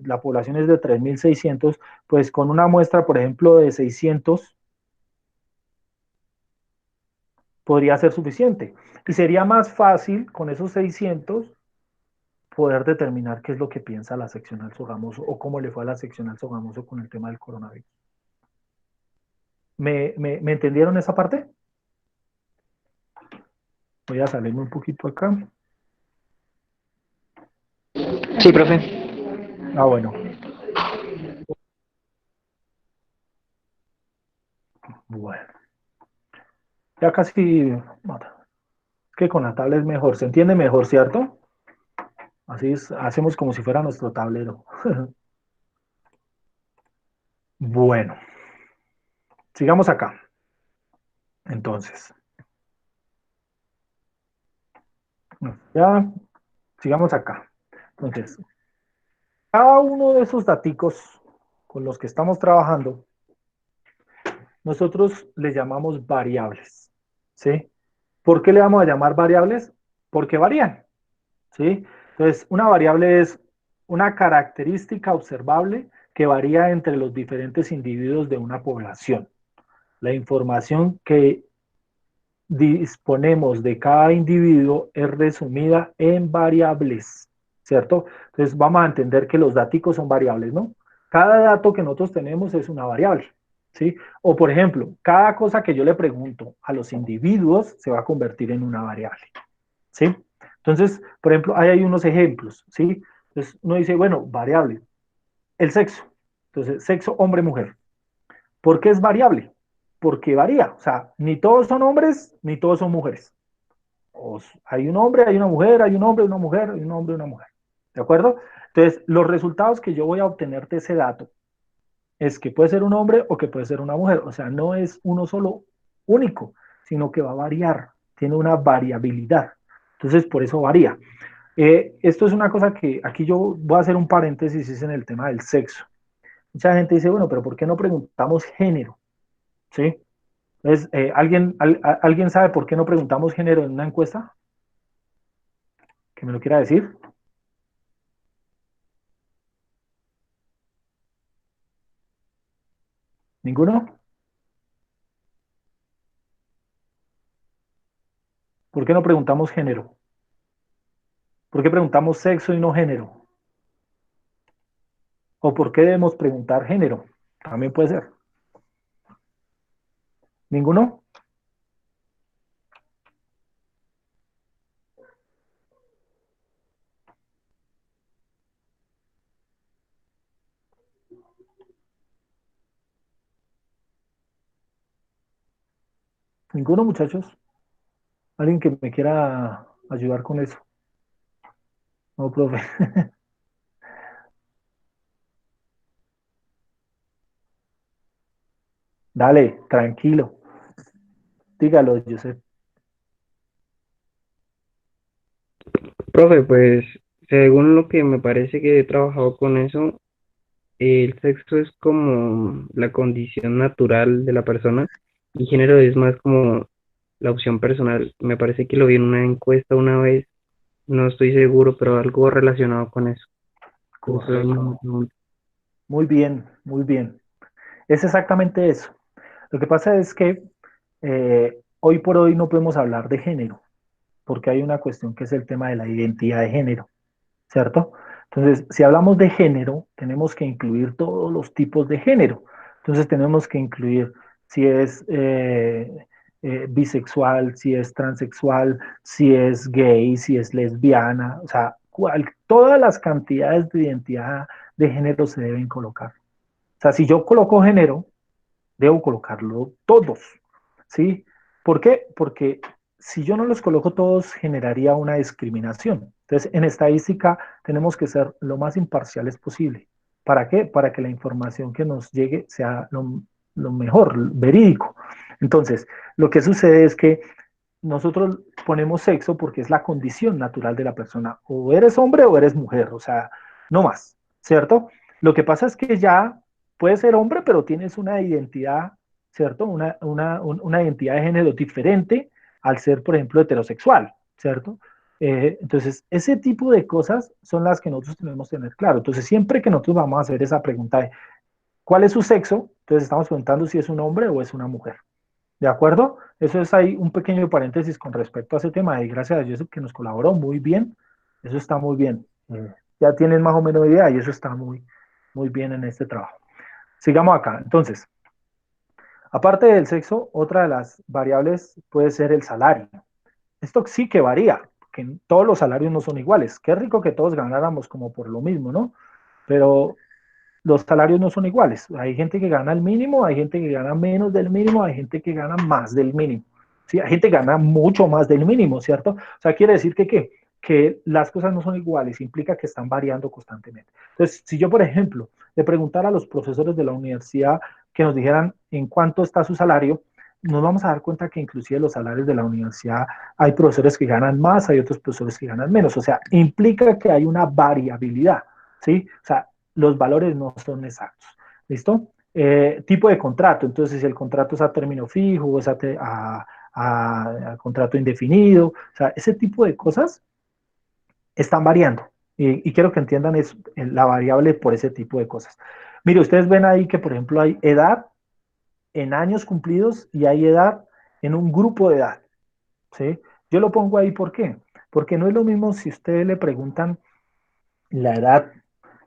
la población es de 3.600, pues con una muestra, por ejemplo, de 600, podría ser suficiente. Y sería más fácil con esos 600 poder determinar qué es lo que piensa la seccional Sogamoso o cómo le fue a la seccional Sogamoso con el tema del coronavirus. ¿Me entendieron esa parte? Voy a salirme un poquito acá. Sí, profe. Ah, bueno. Bueno. Ya casi. Es que con la tabla es mejor. Se entiende mejor, ¿cierto? Así es, hacemos como si fuera nuestro tablero. Bueno. Sigamos acá. Entonces. Ya. Sigamos acá. Entonces, cada uno de esos daticos con los que estamos trabajando, nosotros les llamamos variables. ¿Sí? ¿Por qué le vamos a llamar variables? Porque varían. ¿Sí? Entonces, una variable es una característica observable que varía entre los diferentes individuos de una población. La información que disponemos de cada individuo es resumida en variables, ¿cierto? Entonces, vamos a entender que los datos son variables, ¿no? Cada dato que nosotros tenemos es una variable, ¿sí? O, por ejemplo, cada cosa que yo le pregunto a los individuos se va a convertir en una variable. ¿Sí? Entonces, por ejemplo, ahí hay unos ejemplos, ¿sí? Entonces, uno dice, bueno, variable, el sexo. Entonces, sexo, hombre, mujer. ¿Por qué es variable? Porque varía, o sea, ni todos son hombres, ni todos son mujeres. Hay un hombre, hay una mujer, hay un hombre, una mujer, hay un hombre, una mujer. ¿De acuerdo? Entonces, los resultados que yo voy a obtener de ese dato es que puede ser un hombre o que puede ser una mujer. O sea, no es uno solo único, sino que va a variar, tiene una variabilidad. Entonces, por eso varía. Esto es una cosa que aquí yo voy a hacer un paréntesis es en el tema del sexo. Mucha gente dice, bueno, pero ¿por qué no preguntamos género? ¿Sí? Entonces, ¿alguien sabe por qué no preguntamos género en una encuesta? ¿Que me lo quiera decir? ¿Ninguno? ¿Por qué no preguntamos género? ¿Por qué preguntamos sexo y no género? ¿O por qué debemos preguntar género? También puede ser. ¿Ninguno? ¿Ninguno, muchachos? ¿Alguien que me quiera ayudar con eso? No, profe. Dale, tranquilo. Dígalo, Joseph. Profe, pues según lo que me parece que he trabajado con eso, el sexo es como la condición natural de la persona y género es más como la opción personal. Me parece que lo vi en una encuesta una vez, no estoy seguro, pero algo relacionado con eso. Eso es Correcto. Muy bien, muy bien. Es exactamente eso. Lo que pasa es que hoy por hoy no podemos hablar de género, porque hay una cuestión que es el tema de la identidad de género, ¿cierto? Entonces, si hablamos de género, tenemos que incluir todos los tipos de género. Entonces, tenemos que incluir si es bisexual, si es transexual, si es gay, si es lesbiana, o sea, todas las cantidades de identidad de género se deben colocar. O sea, si yo coloco género, debo colocarlo todos, ¿sí? ¿Por qué? Porque si yo no los coloco todos, generaría una discriminación. Entonces, en estadística tenemos que ser lo más imparciales posible. ¿Para qué? Para que la información que nos llegue sea lo mejor, verídico. Entonces, lo que sucede es que nosotros ponemos sexo porque es la condición natural de la persona. O eres hombre o eres mujer, o sea, no más, ¿cierto? Lo que pasa es que ya puedes ser hombre, pero tienes una identidad, ¿cierto? Una identidad de género diferente al ser, por ejemplo, heterosexual, ¿cierto? Entonces, ese tipo de cosas son las que nosotros tenemos que tener claro. Entonces, siempre que nosotros vamos a hacer esa pregunta de ¿cuál es su sexo? Entonces, estamos preguntando si es un hombre o es una mujer. ¿De acuerdo? Eso es ahí un pequeño paréntesis con respecto a ese tema y gracias a Dios que nos colaboró muy bien. Eso está muy bien. Ya tienen más o menos idea y eso está muy bien en este trabajo. Sigamos acá. Entonces, aparte del sexo, otra de las variables puede ser el salario. Esto sí que varía, que todos los salarios no son iguales. Qué rico que todos ganáramos como por lo mismo, ¿no? Pero los salarios no son iguales. Hay gente que gana el mínimo, hay gente que gana menos del mínimo, hay gente que gana más del mínimo. ¿Sí? Hay gente que gana mucho más del mínimo, ¿cierto? O sea, quiere decir que, ¿qué? Que las cosas no son iguales, implica que están variando constantemente. Entonces, si yo, por ejemplo, le preguntara a los profesores de la universidad que nos dijeran en cuánto está su salario, nos vamos a dar cuenta que inclusive los salarios de la universidad hay profesores que ganan más, hay otros profesores que ganan menos. O sea, implica que hay una variabilidad, ¿sí? O sea, los valores no son exactos. ¿Listo? Tipo de contrato, entonces si el contrato es a término fijo o es a contrato indefinido, o sea, ese tipo de cosas están variando y quiero que entiendan eso, la variable por ese tipo de cosas. Mire, ustedes ven ahí que, por ejemplo, hay edad en años cumplidos y hay edad en un grupo de edad, ¿sí? Yo lo pongo ahí, ¿por qué? Porque no es lo mismo si ustedes le preguntan la edad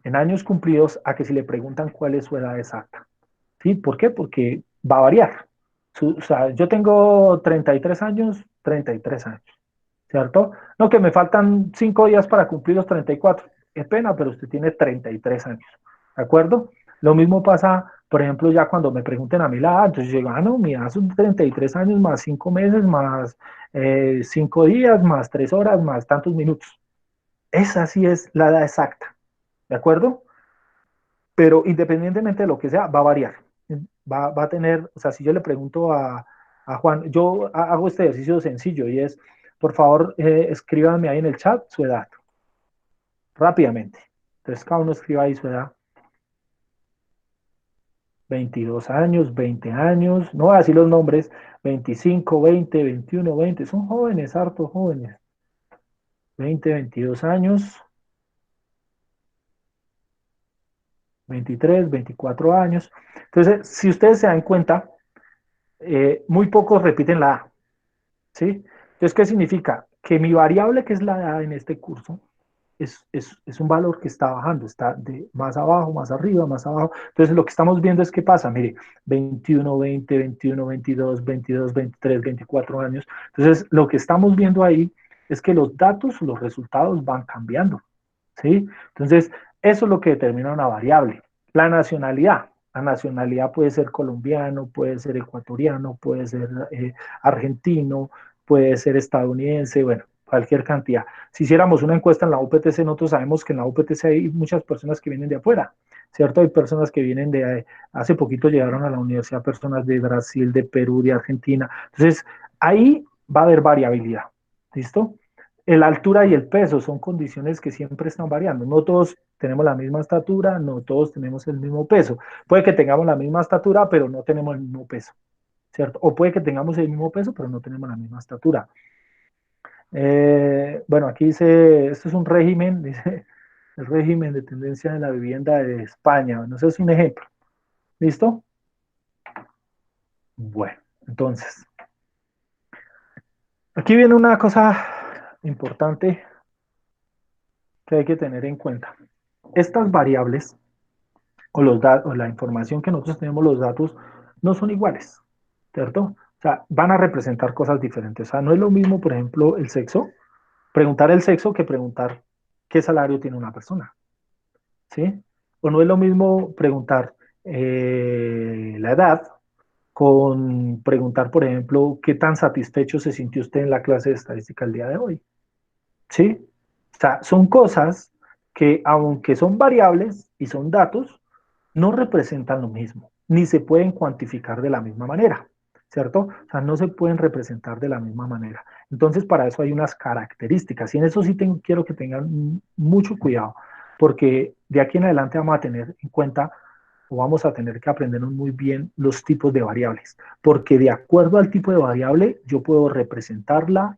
en años cumplidos a que si le preguntan cuál es su edad exacta. ¿Sí? ¿Por qué? Porque va a variar. O sea, yo tengo 33 años, 33 años, ¿cierto? No, que me faltan 5 días para cumplir los 34. Qué pena, pero usted tiene 33 años, ¿de acuerdo? Lo mismo pasa, por ejemplo, ya cuando me pregunten a mí la edad, entonces yo digo, ah, no, mi edad son 33 años más 5 meses, más 5 días, más 3 horas, más tantos minutos. Esa sí es la edad exacta, ¿de acuerdo? Pero independientemente de lo que sea, va a variar. Va a tener, o sea, si yo le pregunto a Juan, yo hago este ejercicio sencillo y es, por favor, escríbanme ahí en el chat su edad, rápidamente. Entonces, cada uno escriba ahí su edad. 22 años, 20 años, no voy a decir los nombres, 25, 20, 21, 20, son jóvenes, hartos jóvenes. 20, 22 años, 23, 24 años. Entonces, si ustedes se dan cuenta, muy pocos repiten la A, ¿sí? Entonces, ¿qué significa? Que mi variable, que es la edad en este curso, es un valor que está bajando, está de más abajo, más arriba, más abajo. Entonces, lo que estamos viendo es qué pasa, mire, 21, 20, 21, 22, 22, 23, 24 años. Entonces, lo que estamos viendo ahí es que los datos, los resultados van cambiando, ¿sí? Entonces, eso es lo que determina una variable. La nacionalidad. La nacionalidad puede ser colombiano, puede ser ecuatoriano, puede ser argentino, puede ser estadounidense, bueno, cualquier cantidad. Si hiciéramos una encuesta en la UPTC, nosotros sabemos que en la UPTC hay muchas personas que vienen de afuera. ¿cierto? Hay personas que vienen hace poquito llegaron a la universidad personas de Brasil, de Perú, de Argentina. Entonces, ahí va a haber variabilidad, ¿listo? La altura y el peso son condiciones que siempre están variando. No todos tenemos la misma estatura, no todos tenemos el mismo peso. Puede que tengamos la misma estatura, pero no tenemos el mismo peso, ¿cierto? O puede que tengamos el mismo peso, pero no tenemos la misma estatura. Bueno, aquí dice, esto es un régimen, dice, el régimen de tendencia de la vivienda de España. No sé, es un ejemplo. ¿Listo? Bueno, entonces, aquí viene una cosa importante que hay que tener en cuenta. Estas variables o la información que nosotros tenemos, los datos, no son iguales, ¿cierto? O sea, van a representar cosas diferentes. O sea, no es lo mismo, por ejemplo, el sexo, preguntar el sexo que preguntar qué salario tiene una persona, ¿sí? O no es lo mismo preguntar la edad con preguntar, por ejemplo, qué tan satisfecho se sintió usted en la clase de estadística el día de hoy, ¿sí? O sea, son cosas que, aunque son variables y son datos, no representan lo mismo, ni se pueden cuantificar de la misma manera, ¿cierto? O sea, no se pueden representar de la misma manera. Entonces, para eso hay unas características, y en eso sí quiero que tengan mucho cuidado, porque de aquí en adelante vamos a tener en cuenta o vamos a tener que aprendernos muy bien los tipos de variables, porque de acuerdo al tipo de variable, yo puedo representarla,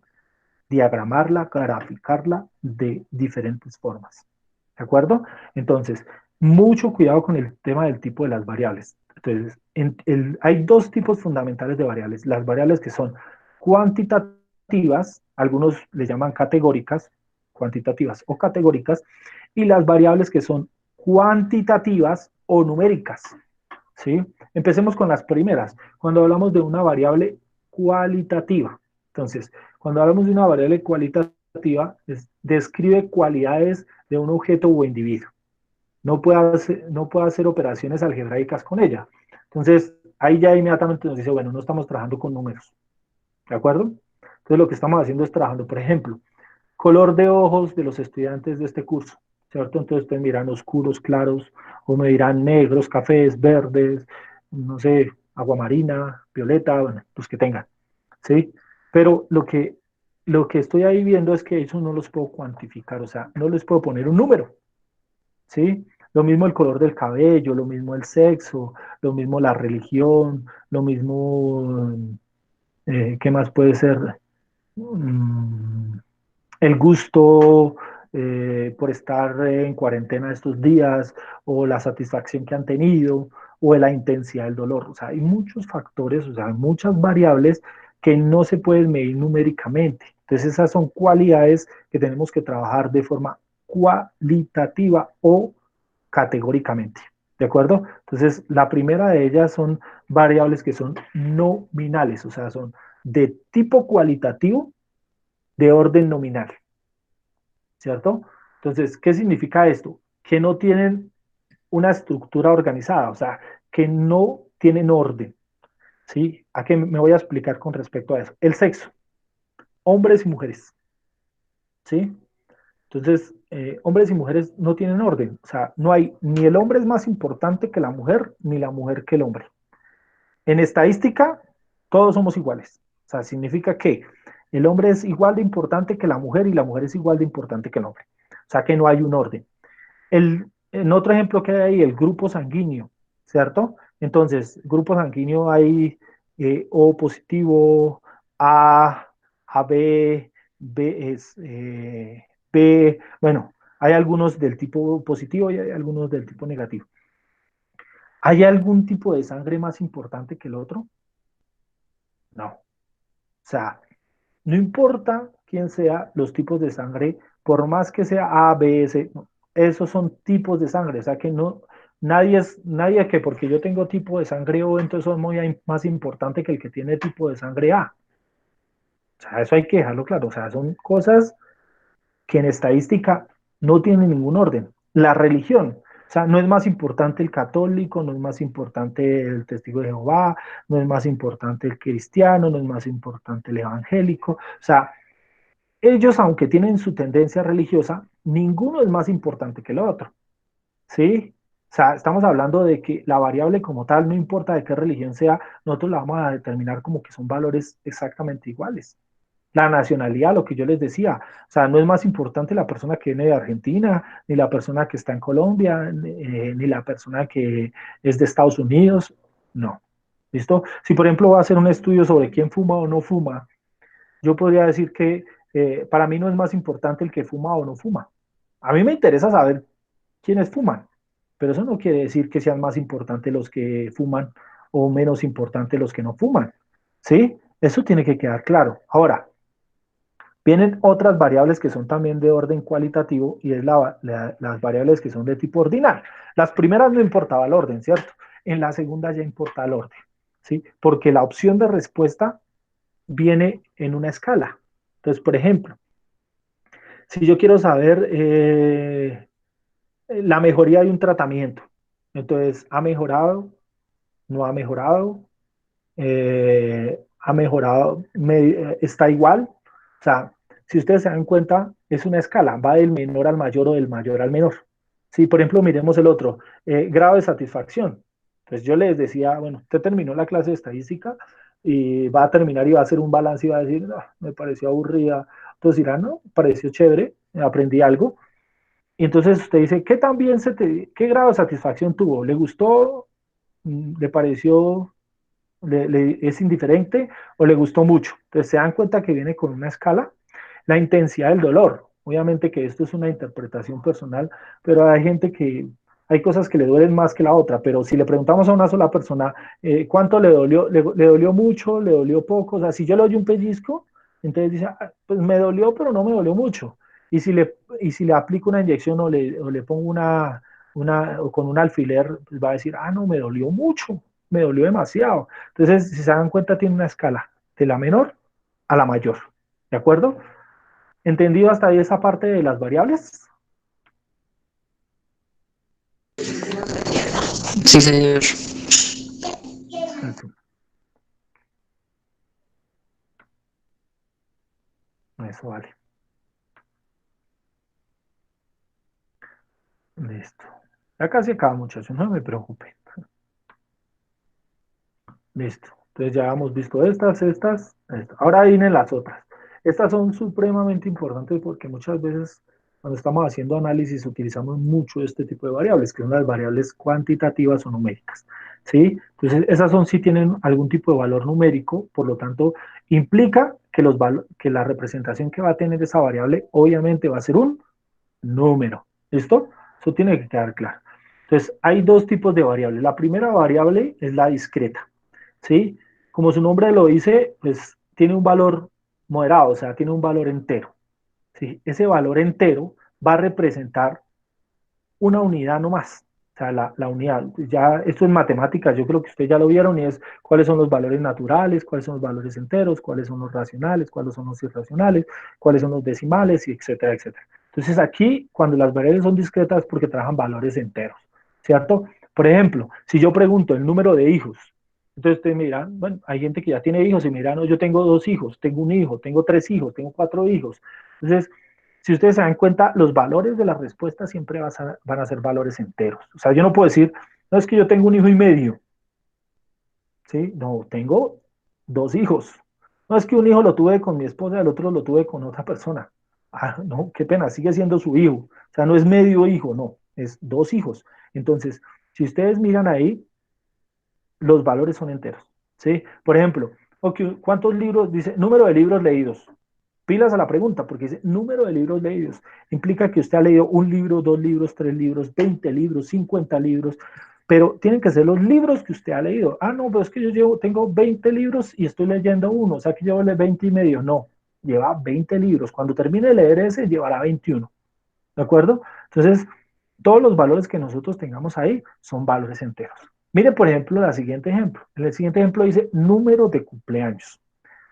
diagramarla, graficarla de diferentes formas. ¿De acuerdo? Entonces, mucho cuidado con el tema del tipo de las variables. Entonces, hay dos tipos fundamentales de variables. Las variables que son cuantitativas, algunos le llaman categóricas, cuantitativas o categóricas, y las variables que son cuantitativas o numéricas. ¿Sí? Empecemos con las primeras. Cuando hablamos de una variable cualitativa. Entonces, cuando hablamos de una variable cualitativa, describe cualidades de un objeto o individuo. No puede hacer operaciones algebraicas con ella. Entonces, ahí ya inmediatamente nos dice, bueno, no estamos trabajando con números. ¿De acuerdo? Entonces, lo que estamos haciendo es trabajando, por ejemplo, color de ojos de los estudiantes de este curso, ¿cierto? Entonces ustedes miran oscuros, claros, o me dirán negros, cafés, verdes, no sé, aguamarina, violeta, bueno, los que tengan, ¿sí? Pero lo que estoy ahí viendo es que eso no los puedo cuantificar, o sea, no les puedo poner un número, ¿sí? Lo mismo el color del cabello, lo mismo el sexo, lo mismo la religión, lo mismo, ¿qué más puede ser? Mm, el gusto por estar en cuarentena estos días, o la satisfacción que han tenido, o la intensidad del dolor. O sea, hay muchos factores, o sea, hay muchas variables que no se pueden medir numéricamente. Entonces, esas son cualidades que tenemos que trabajar de forma cualitativa o categóricamente. ¿De acuerdo? Entonces, la primera de ellas son variables que son nominales, o sea, son de tipo cualitativo de orden nominal. ¿Cierto? Entonces, ¿qué significa esto? Que no tienen una estructura organizada, o sea, que no tienen orden, ¿sí? ¿A qué me voy a explicar con respecto a eso? El sexo, hombres y mujeres, ¿sí? Entonces, hombres y mujeres no tienen orden, o sea, no hay, ni el hombre es más importante que la mujer, ni la mujer que el hombre. En estadística, todos somos iguales, o sea, significa que el hombre es igual de importante que la mujer y la mujer es igual de importante que el hombre, o sea, que no hay un orden. En otro ejemplo que hay ahí, el grupo sanguíneo, ¿cierto? Entonces, grupo sanguíneo hay O positivo, A, AB, B es B, bueno, hay algunos del tipo positivo y hay algunos del tipo negativo. ¿Hay algún tipo de sangre más importante que el otro? No. O sea, no importa quién sea los tipos de sangre, por más que sea A, B, C, no, esos son tipos de sangre, o sea que no, nadie que porque yo tengo tipo de sangre O, entonces soy más importante que el que tiene tipo de sangre A. O sea, eso hay que dejarlo claro, o sea, son cosas que en estadística no tienen ningún orden. La religión, o sea, no es más importante el católico, no es más importante el testigo de Jehová, no es más importante el cristiano, no es más importante el evangélico, o sea, ellos, aunque tienen su tendencia religiosa, ninguno es más importante que el otro, ¿sí? O sea, estamos hablando de que la variable como tal, no importa de qué religión sea, nosotros la vamos a determinar como que son valores exactamente iguales. La nacionalidad, lo que yo les decía, o sea, no es más importante la persona que viene de Argentina, ni la persona que está en Colombia, ni la persona que es de Estados Unidos, no. ¿Listo? Si por ejemplo va a hacer un estudio sobre quién fuma o no fuma, yo podría decir que para mí no es más importante el que fuma o no fuma. A mí me interesa saber quiénes fuman, pero eso no quiere decir que sean más importantes los que fuman o menos importantes los que no fuman. ¿Sí? Eso tiene que quedar claro. Ahora, vienen otras variables que son también de orden cualitativo y es las variables que son de tipo ordinal. Las primeras no importaba el orden, ¿cierto? En la segunda ya importa el orden, ¿sí? Porque la opción de respuesta viene en una escala. Entonces, por ejemplo, si yo quiero saber la mejoría de un tratamiento, entonces, ¿ha mejorado? ¿No ha mejorado? ¿Ha mejorado? ¿Está igual? O sea, si ustedes se dan cuenta, es una escala, va del menor al mayor o del mayor al menor. Si, por ejemplo, miremos el otro, grado de satisfacción. Entonces yo les decía, bueno, usted terminó la clase de estadística y va a terminar y va a hacer un balance y va a decir, no, me pareció aburrida. Entonces dirá, no, pareció chévere, aprendí algo. Y entonces usted dice, ¿qué también qué grado de satisfacción tuvo? ¿Le gustó? ¿Le pareció es indiferente o le gustó mucho? Entonces se dan cuenta que viene con una escala. La intensidad del dolor, obviamente que esto es una interpretación personal, pero hay gente que hay cosas que le duelen más que la otra, pero si le preguntamos a una sola persona cuánto le dolió, le dolió mucho, le dolió poco, o sea, si yo le doy un pellizco, entonces dice, ah, pues me dolió, pero no me dolió mucho. Y si le aplico una inyección o le pongo o con un alfiler, pues va a decir, ah, no, me dolió mucho, me dolió demasiado. Entonces, si se dan cuenta, tiene una escala de la menor a la mayor. ¿De acuerdo? ¿Entendido hasta ahí esa parte de las variables? Sí, señor. Eso vale. Listo. Ya casi acaba, muchachos, no me preocupen. Listo. Entonces ya hemos visto estas. Ahora vienen las otras. Estas son supremamente importantes porque muchas veces cuando estamos haciendo análisis utilizamos mucho este tipo de variables, que son las variables cuantitativas o numéricas. ¿Sí? Entonces esas sí tienen algún tipo de valor numérico, por lo tanto implica que, que la representación que va a tener esa variable obviamente va a ser un número. ¿Listo? Eso tiene que quedar claro. Entonces hay dos tipos de variables. La primera variable es la discreta. ¿Sí? Como su nombre lo dice, pues tiene un valor moderado, o sea, tiene un valor entero. ¿Sí? Ese valor entero va a representar una unidad no más. O sea, la unidad, ya esto es matemáticas, yo creo que ustedes ya lo vieron y es cuáles son los valores naturales, cuáles son los valores enteros, cuáles son los racionales, cuáles son los irracionales, cuáles son los decimales, y etcétera, etcétera. Entonces aquí, cuando las variables son discretas es porque trabajan valores enteros, ¿cierto? Por ejemplo, si yo pregunto el número de hijos, entonces ustedes me dirán, bueno, hay gente que ya tiene hijos y me dirán, no, yo tengo 2 hijos, tengo un hijo, tengo 3 hijos, tengo 4 hijos. Entonces, si ustedes se dan cuenta, los valores de la respuesta siempre van a ser valores enteros. O sea, yo no puedo decir, no es que yo tengo un hijo y medio, ¿sí? No, tengo 2 hijos. No es que un hijo lo tuve con mi esposa y el otro lo tuve con otra persona. Ah, no, qué pena, sigue siendo su hijo. O sea, no es medio hijo, no, es 2 hijos. Entonces, si ustedes miran ahí, los valores son enteros, ¿sí? Por ejemplo, okay, ¿cuántos libros? Dice, número de libros leídos. Pilas a la pregunta, porque dice número de libros leídos. Implica que usted ha leído 1 libro, 2 libros, 3 libros, 20 libros, 50 libros, pero tienen que ser los libros que usted ha leído. Ah, no, pero es que tengo 20 libros y estoy leyendo uno, o sea que llevo 20 y medio. No, lleva 20 libros. Cuando termine de leer ese, llevará 21. ¿De acuerdo? Entonces, todos los valores que nosotros tengamos ahí son valores enteros. Mire, por ejemplo, el siguiente ejemplo. En el siguiente ejemplo dice número de cumpleaños.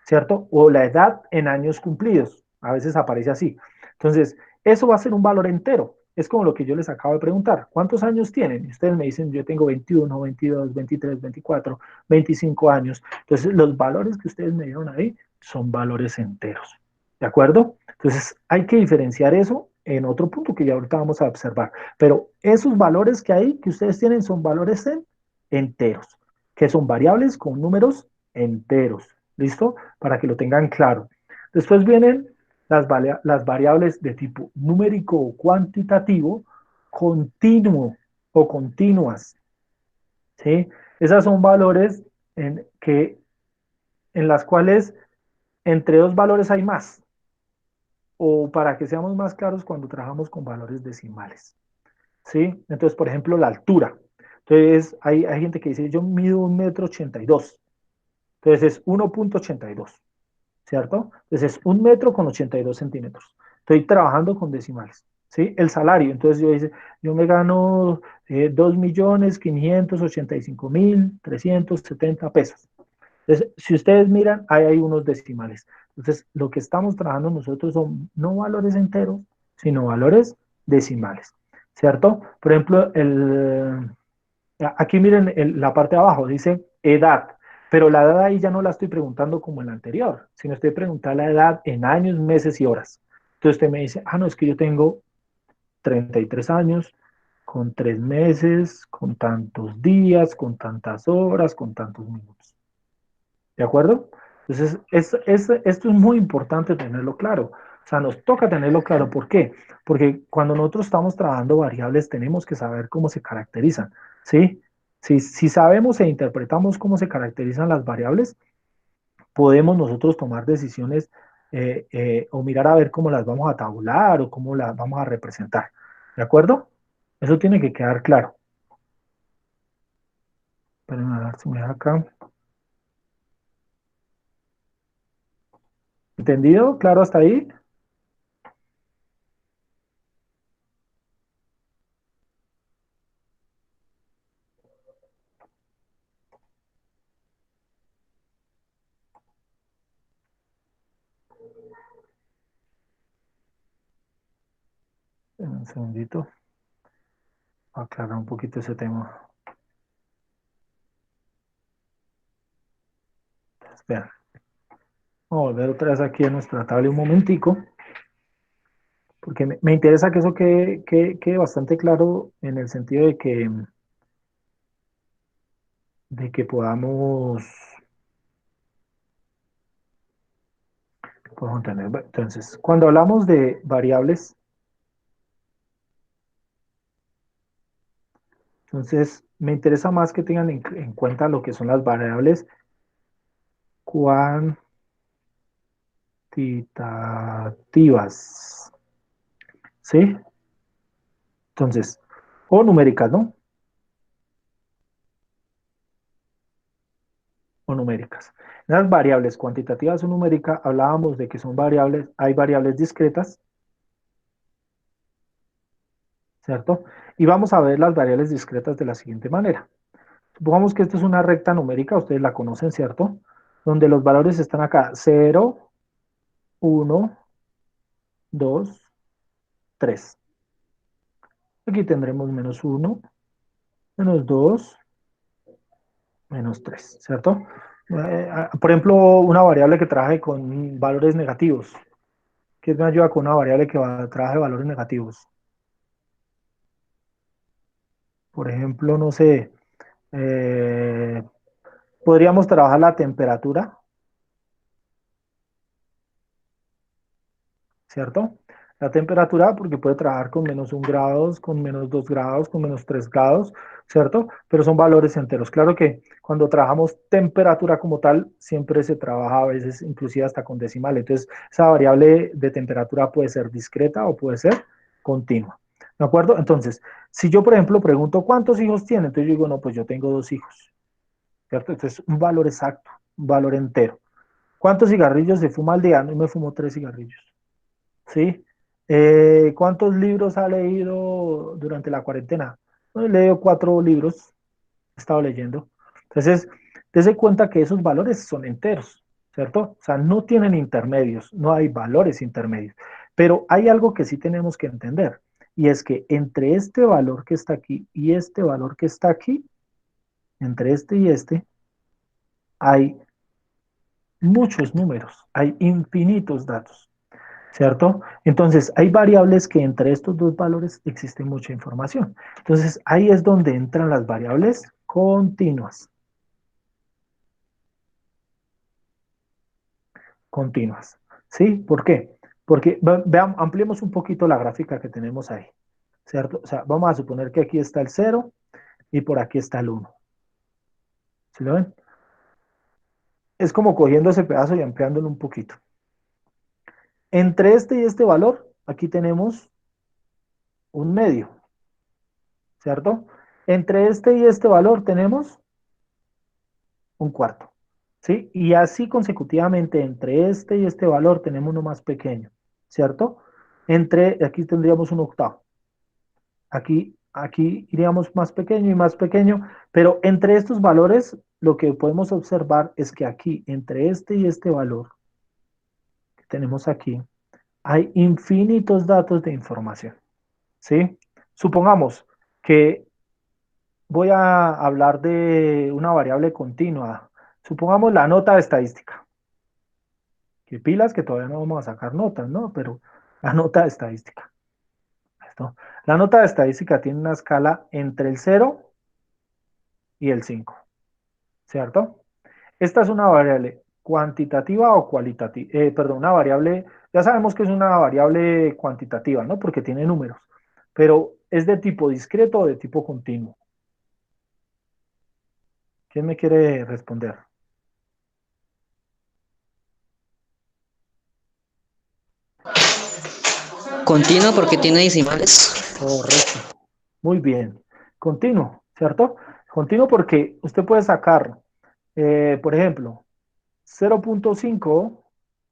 ¿Cierto? O la edad en años cumplidos. A veces aparece así. Entonces, eso va a ser un valor entero. Es como lo que yo les acabo de preguntar. ¿Cuántos años tienen? Y ustedes me dicen, yo tengo 21, 22, 23, 24, 25 años. Entonces, los valores que ustedes me dieron ahí son valores enteros. ¿De acuerdo? Entonces, hay que diferenciar eso en otro punto que ya ahorita vamos a observar. Pero esos valores que hay, que ustedes tienen, son valores en enteros, que son variables con números enteros. ¿Listo? Para que lo tengan claro. Después vienen las variables de tipo numérico o cuantitativo, continuo o continuas. ¿Sí? Esas son valores en las cuales entre dos valores hay más. O para que seamos más claros, cuando trabajamos con valores decimales. ¿Sí? Entonces, por ejemplo, la altura. Entonces, hay gente que dice, yo mido 1,82 m. Entonces, es 1,82, ¿cierto? Entonces, es 1 m con 82 centímetros. Estoy trabajando con decimales, ¿sí? El salario, entonces yo dice, yo me gano 2.585.370 pesos. Entonces, si ustedes miran, ahí hay unos decimales. Entonces, lo que estamos trabajando nosotros son no valores enteros, sino valores decimales, ¿cierto? Por ejemplo, aquí miren la parte de abajo, dice edad, pero la edad ahí ya no la estoy preguntando como en la anterior, sino estoy preguntando la edad en años, meses y horas. Entonces usted me dice, no, es que yo tengo 33 años, con 3 meses, con tantos días, con tantas horas, con tantos minutos. ¿De acuerdo? Entonces, esto es muy importante tenerlo claro. O sea, nos toca tenerlo claro. ¿Por qué? Porque cuando nosotros estamos trabajando variables, tenemos que saber cómo se caracterizan. ¿Sí? Si sabemos e interpretamos cómo se caracterizan las variables, podemos nosotros tomar decisiones o mirar a ver cómo las vamos a tabular o cómo las vamos a representar. ¿De acuerdo? Eso tiene que quedar claro. Esperen a ver si me da acá. ¿Entendido? ¿Claro hasta ahí? Un segundito. Aclarar un poquito ese tema. Espera. Vamos a volver otra vez aquí a nuestra tabla un momentico, porque me interesa que eso quede bastante claro en el sentido de que podamos tener. Entonces, cuando hablamos de variables, entonces me interesa más que tengan en cuenta lo que son las variables cuantitativas, ¿sí? Entonces, o numéricas, ¿no? O numéricas. Las variables cuantitativas o numéricas, hablábamos de que son variables, hay variables discretas, ¿cierto? Y vamos a ver las variables discretas de la siguiente manera. Supongamos que esto es una recta numérica, ustedes la conocen, ¿cierto? Donde los valores están acá, 0, 1, 2, 3. Aquí tendremos -1, -2, -3, ¿cierto? Por ejemplo, una variable que trabaje con valores negativos. ¿Qué me ayuda con una variable que trabaje valores negativos? Por ejemplo, no sé, eh, podríamos trabajar la temperatura, ¿cierto? La temperatura, porque puede trabajar con -1 grados, con -2 grados, con -3 grados, ¿cierto? Pero son valores enteros. Claro que cuando trabajamos temperatura como tal, siempre se trabaja a veces inclusive hasta con decimal. Entonces, esa variable de temperatura puede ser discreta o puede ser continua. ¿De acuerdo? Entonces, si yo, por ejemplo, pregunto cuántos hijos tiene, entonces yo digo, no, pues yo tengo 2 hijos, ¿cierto? Entonces, un valor exacto, un valor entero. ¿Cuántos cigarrillos se fuma al día? No, me fumo 3 cigarrillos. ¿Sí? ¿Cuántos libros ha leído durante la cuarentena? No, he leído 4 libros, he estado leyendo. Entonces, dése cuenta que esos valores son enteros, ¿cierto? O sea, no tienen intermedios, no hay valores intermedios. Pero hay algo que sí tenemos que entender, y es que entre este valor que está aquí y este valor que está aquí, entre este y este, hay muchos números, hay infinitos datos. ¿cierto? Entonces, hay variables que entre estos dos valores existe mucha información. Entonces, ahí es donde entran las variables continuas. Continuas. ¿Sí? ¿Por qué? Porque, vean, ampliemos un poquito la gráfica que tenemos ahí, ¿cierto? O sea, vamos a suponer que aquí está el 0 y por aquí está el 1. ¿Sí lo ven? Es como cogiendo ese pedazo y ampliándolo un poquito. Entre este y este valor, aquí tenemos un medio, ¿cierto? Entre este y este valor tenemos un cuarto, ¿sí? Y así consecutivamente entre este y este valor tenemos uno más pequeño, ¿cierto? Aquí tendríamos un octavo. Aquí iríamos más pequeño y más pequeño, pero entre estos valores lo que podemos observar es que aquí, entre este y este valor que tenemos aquí, hay infinitos datos de información, ¿sí? Supongamos que voy a hablar de una variable continua. Supongamos la nota estadística. Que pilas que todavía no vamos a sacar notas, ¿no? Pero la nota estadística. ¿Listo? La nota estadística tiene una escala entre el 0 y el 5, ¿cierto? Esta es una variable cuantitativa o cualitativa, perdón, una variable, ya sabemos que es una variable cuantitativa, ¿no? Porque tiene números, pero ¿es de tipo discreto o de tipo continuo? ¿Quién me quiere responder? Continuo porque tiene decimales. Correcto. Muy bien. Continuo, ¿cierto? Continuo porque usted puede sacar, por ejemplo, 0.5,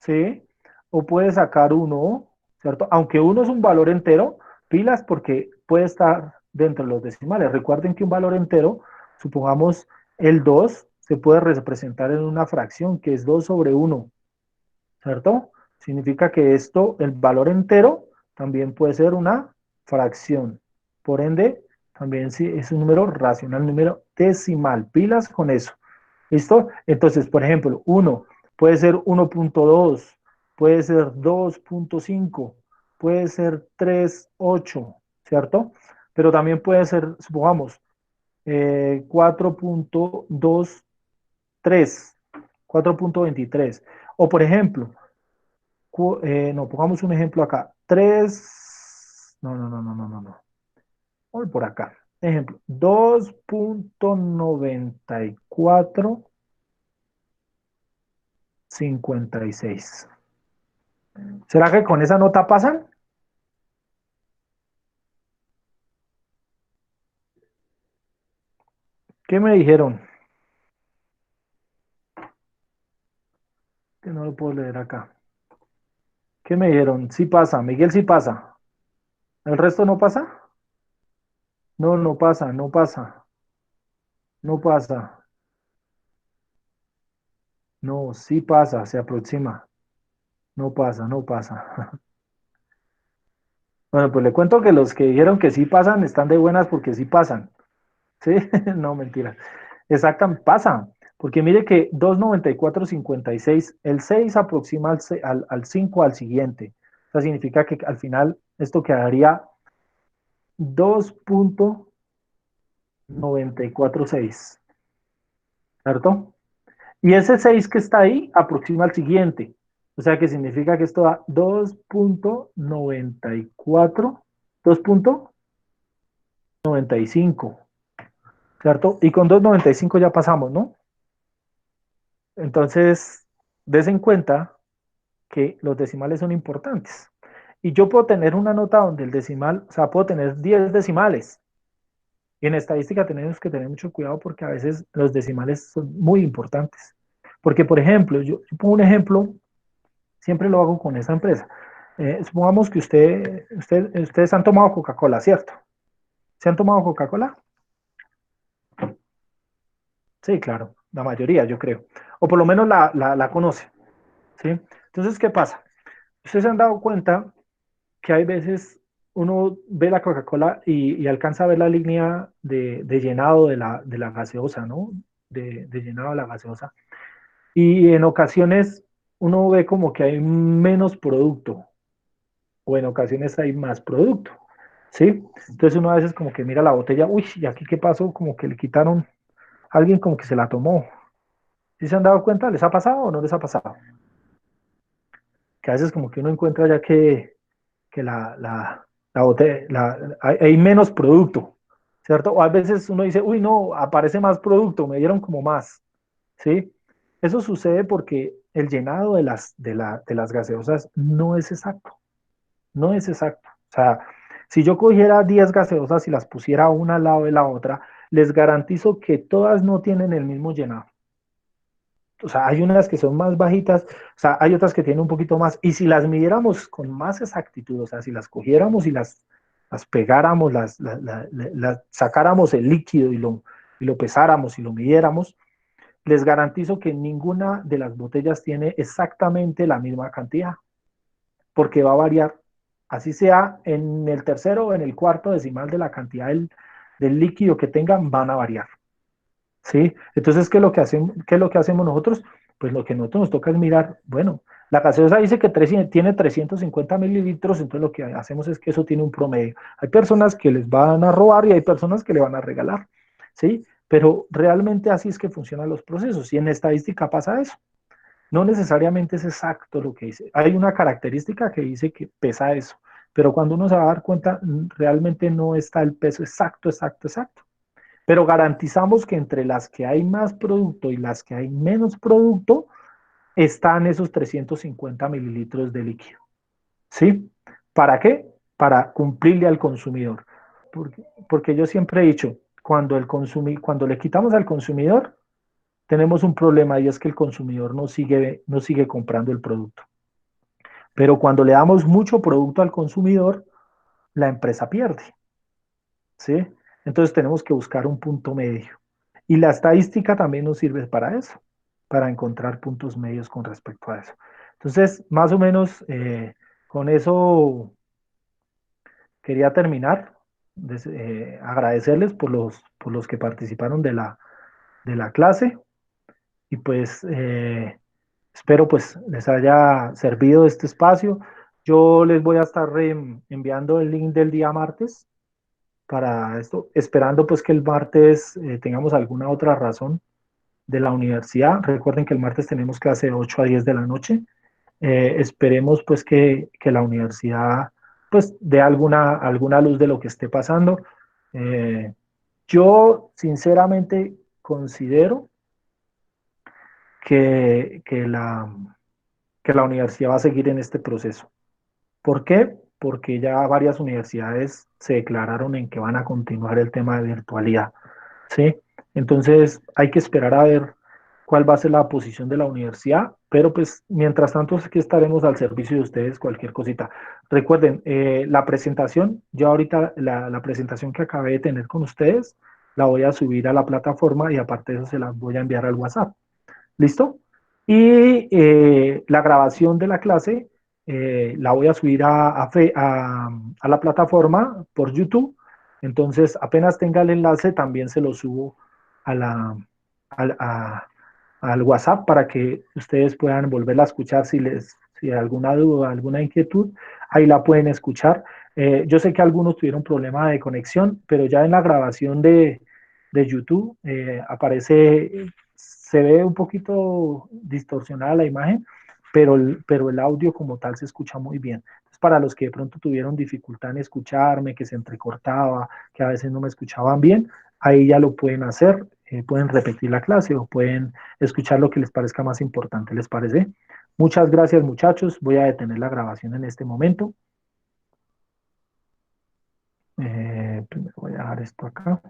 ¿sí? O puede sacar 1, ¿cierto? Aunque 1 es un valor entero, pilas porque puede estar dentro de los decimales. Recuerden que un valor entero, supongamos el 2, se puede representar en una fracción que es 2 sobre 1, ¿cierto? Significa que esto, el valor entero, también puede ser una fracción. Por ende, también sí es un número racional, número decimal. Pilas con eso. ¿Listo? Entonces, por ejemplo, 1 puede ser 1.2, puede ser 2.5, puede ser 3.8, ¿cierto? Pero también puede ser, supongamos, 4.23, 4.23. O por ejemplo, no, pongamos un ejemplo acá. 3, no. Voy por acá. Ejemplo, 2.9456. ¿Será que con esa nota pasan? ¿Qué me dijeron? Que no lo puedo leer acá. ¿Qué me dijeron? Sí pasa. Miguel sí pasa. ¿El resto no pasa? No, no pasa, no pasa. No pasa. No, sí pasa, se aproxima. No pasa, no pasa. Bueno, pues le cuento que los que dijeron que sí pasan están de buenas porque sí pasan. ¿Sí? No, mentira. Exactamente, pasa. Porque mire que 294.56, el 6 aproxima al 5 al siguiente. O sea, significa que al final esto quedaría 2.946, ¿cierto? Y ese 6 que está ahí aproxima al siguiente. O sea, que significa que esto da 2.94, 2.95, ¿cierto? Y con 2.95 ya pasamos, ¿no? Entonces, des en cuenta que los decimales son importantes. Y yo puedo tener una nota donde el decimal, o sea, puedo tener 10 decimales. Y en estadística tenemos que tener mucho cuidado porque a veces los decimales son muy importantes. Porque, por ejemplo, yo pongo un ejemplo, siempre lo hago con esa empresa. Supongamos que ustedes han tomado Coca-Cola, ¿cierto? ¿Se han tomado Coca-Cola? Sí, claro, la mayoría, yo creo. O por lo menos la conocen, ¿sí? Entonces, ¿qué pasa? Ustedes se han dado cuenta que hay veces uno ve la Coca-Cola y alcanza a ver la línea de llenado de la gaseosa, ¿no? De llenado de la gaseosa. Y en ocasiones uno ve como que hay menos producto, o en ocasiones hay más producto, ¿sí? Entonces uno a veces como que mira la botella, uy, ¿y aquí qué pasó? Como que le quitaron, alguien como que se la tomó. ¿Sí se han dado cuenta? ¿Les ha pasado o no les ha pasado? Que a veces como que uno encuentra ya que la botella, hay menos producto, ¿cierto? O a veces uno dice, uy, no, aparece más producto, me dieron como más, ¿sí? Eso sucede porque el llenado de las gaseosas no es exacto, no es exacto. O sea, si yo cogiera 10 gaseosas y las pusiera una al lado de la otra, les garantizo que todas no tienen el mismo llenado. O sea, hay unas que son más bajitas, o sea, hay otras que tienen un poquito más, y si las midiéramos con más exactitud, o sea, si las cogiéramos y las pegáramos, sacáramos el líquido y lo pesáramos y lo midiéramos, les garantizo que ninguna de las botellas tiene exactamente la misma cantidad, porque va a variar, así sea en el tercero o en el cuarto decimal de la cantidad del líquido que tengan, van a variar. ¿Sí? Entonces, qué es lo que hacemos nosotros? Pues lo que nosotros nos toca es mirar, bueno, la gaseosa dice que tiene 350 mililitros, entonces lo que hacemos es que eso tiene un promedio. Hay personas que les van a robar y hay personas que le van a regalar, ¿sí? Pero realmente así es que funcionan los procesos y en estadística pasa eso. No necesariamente es exacto lo que dice. Hay una característica que dice que pesa eso, pero cuando uno se va a dar cuenta, realmente no está el peso exacto, exacto, exacto. Pero garantizamos que entre las que hay más producto y las que hay menos producto, están esos 350 mililitros de líquido. ¿Sí? ¿Para qué? Para cumplirle al consumidor. Porque yo siempre he dicho, cuando le quitamos al consumidor, tenemos un problema y es que el consumidor no sigue comprando el producto. Pero cuando le damos mucho producto al consumidor, la empresa pierde. ¿Sí? Entonces tenemos que buscar un punto medio. Y la estadística también nos sirve para eso, para encontrar puntos medios con respecto a eso. Entonces, más o menos con eso quería terminar. Agradecerles por los que participaron de la clase y pues espero pues les haya servido este espacio. Yo les voy a estar enviando el link del día martes para esto, esperando pues que el martes tengamos alguna otra razón de la universidad. Recuerden que el martes tenemos clase de 8 a 10 de la noche. Esperemos pues que la universidad pues dé alguna luz de lo que esté pasando. Eh, yo sinceramente considero que, que, la, que la universidad va a seguir en este proceso. ¿Por qué? Porque ya varias universidades se declararon en que van a continuar el tema de virtualidad. ¿Sí? Entonces hay que esperar a ver cuál va a ser la posición de la universidad, pero pues mientras tanto es que estaremos al servicio de ustedes cualquier cosita. Recuerden, la presentación, yo ahorita la presentación que acabé de tener con ustedes, la voy a subir a la plataforma y aparte de eso se las voy a enviar al WhatsApp. ¿Listo? Y la grabación de la clase la voy a subir a la plataforma por YouTube. Entonces, apenas tenga el enlace, también se lo subo a al, al WhatsApp para que ustedes puedan volverla a escuchar si hay alguna duda, alguna inquietud, ahí la pueden escuchar. Yo sé que algunos tuvieron problema de conexión, pero ya en la grabación de YouTube aparece, se ve un poquito distorsionada la imagen, pero el audio como tal se escucha muy bien. Entonces, para los que de pronto tuvieron dificultad en escucharme, que se entrecortaba, que a veces no me escuchaban bien, ahí ya lo pueden hacer, pueden repetir la clase o pueden escuchar lo que les parezca más importante, ¿les parece? Muchas gracias, muchachos. Voy a detener la grabación en este momento. Primero voy a dejar esto acá.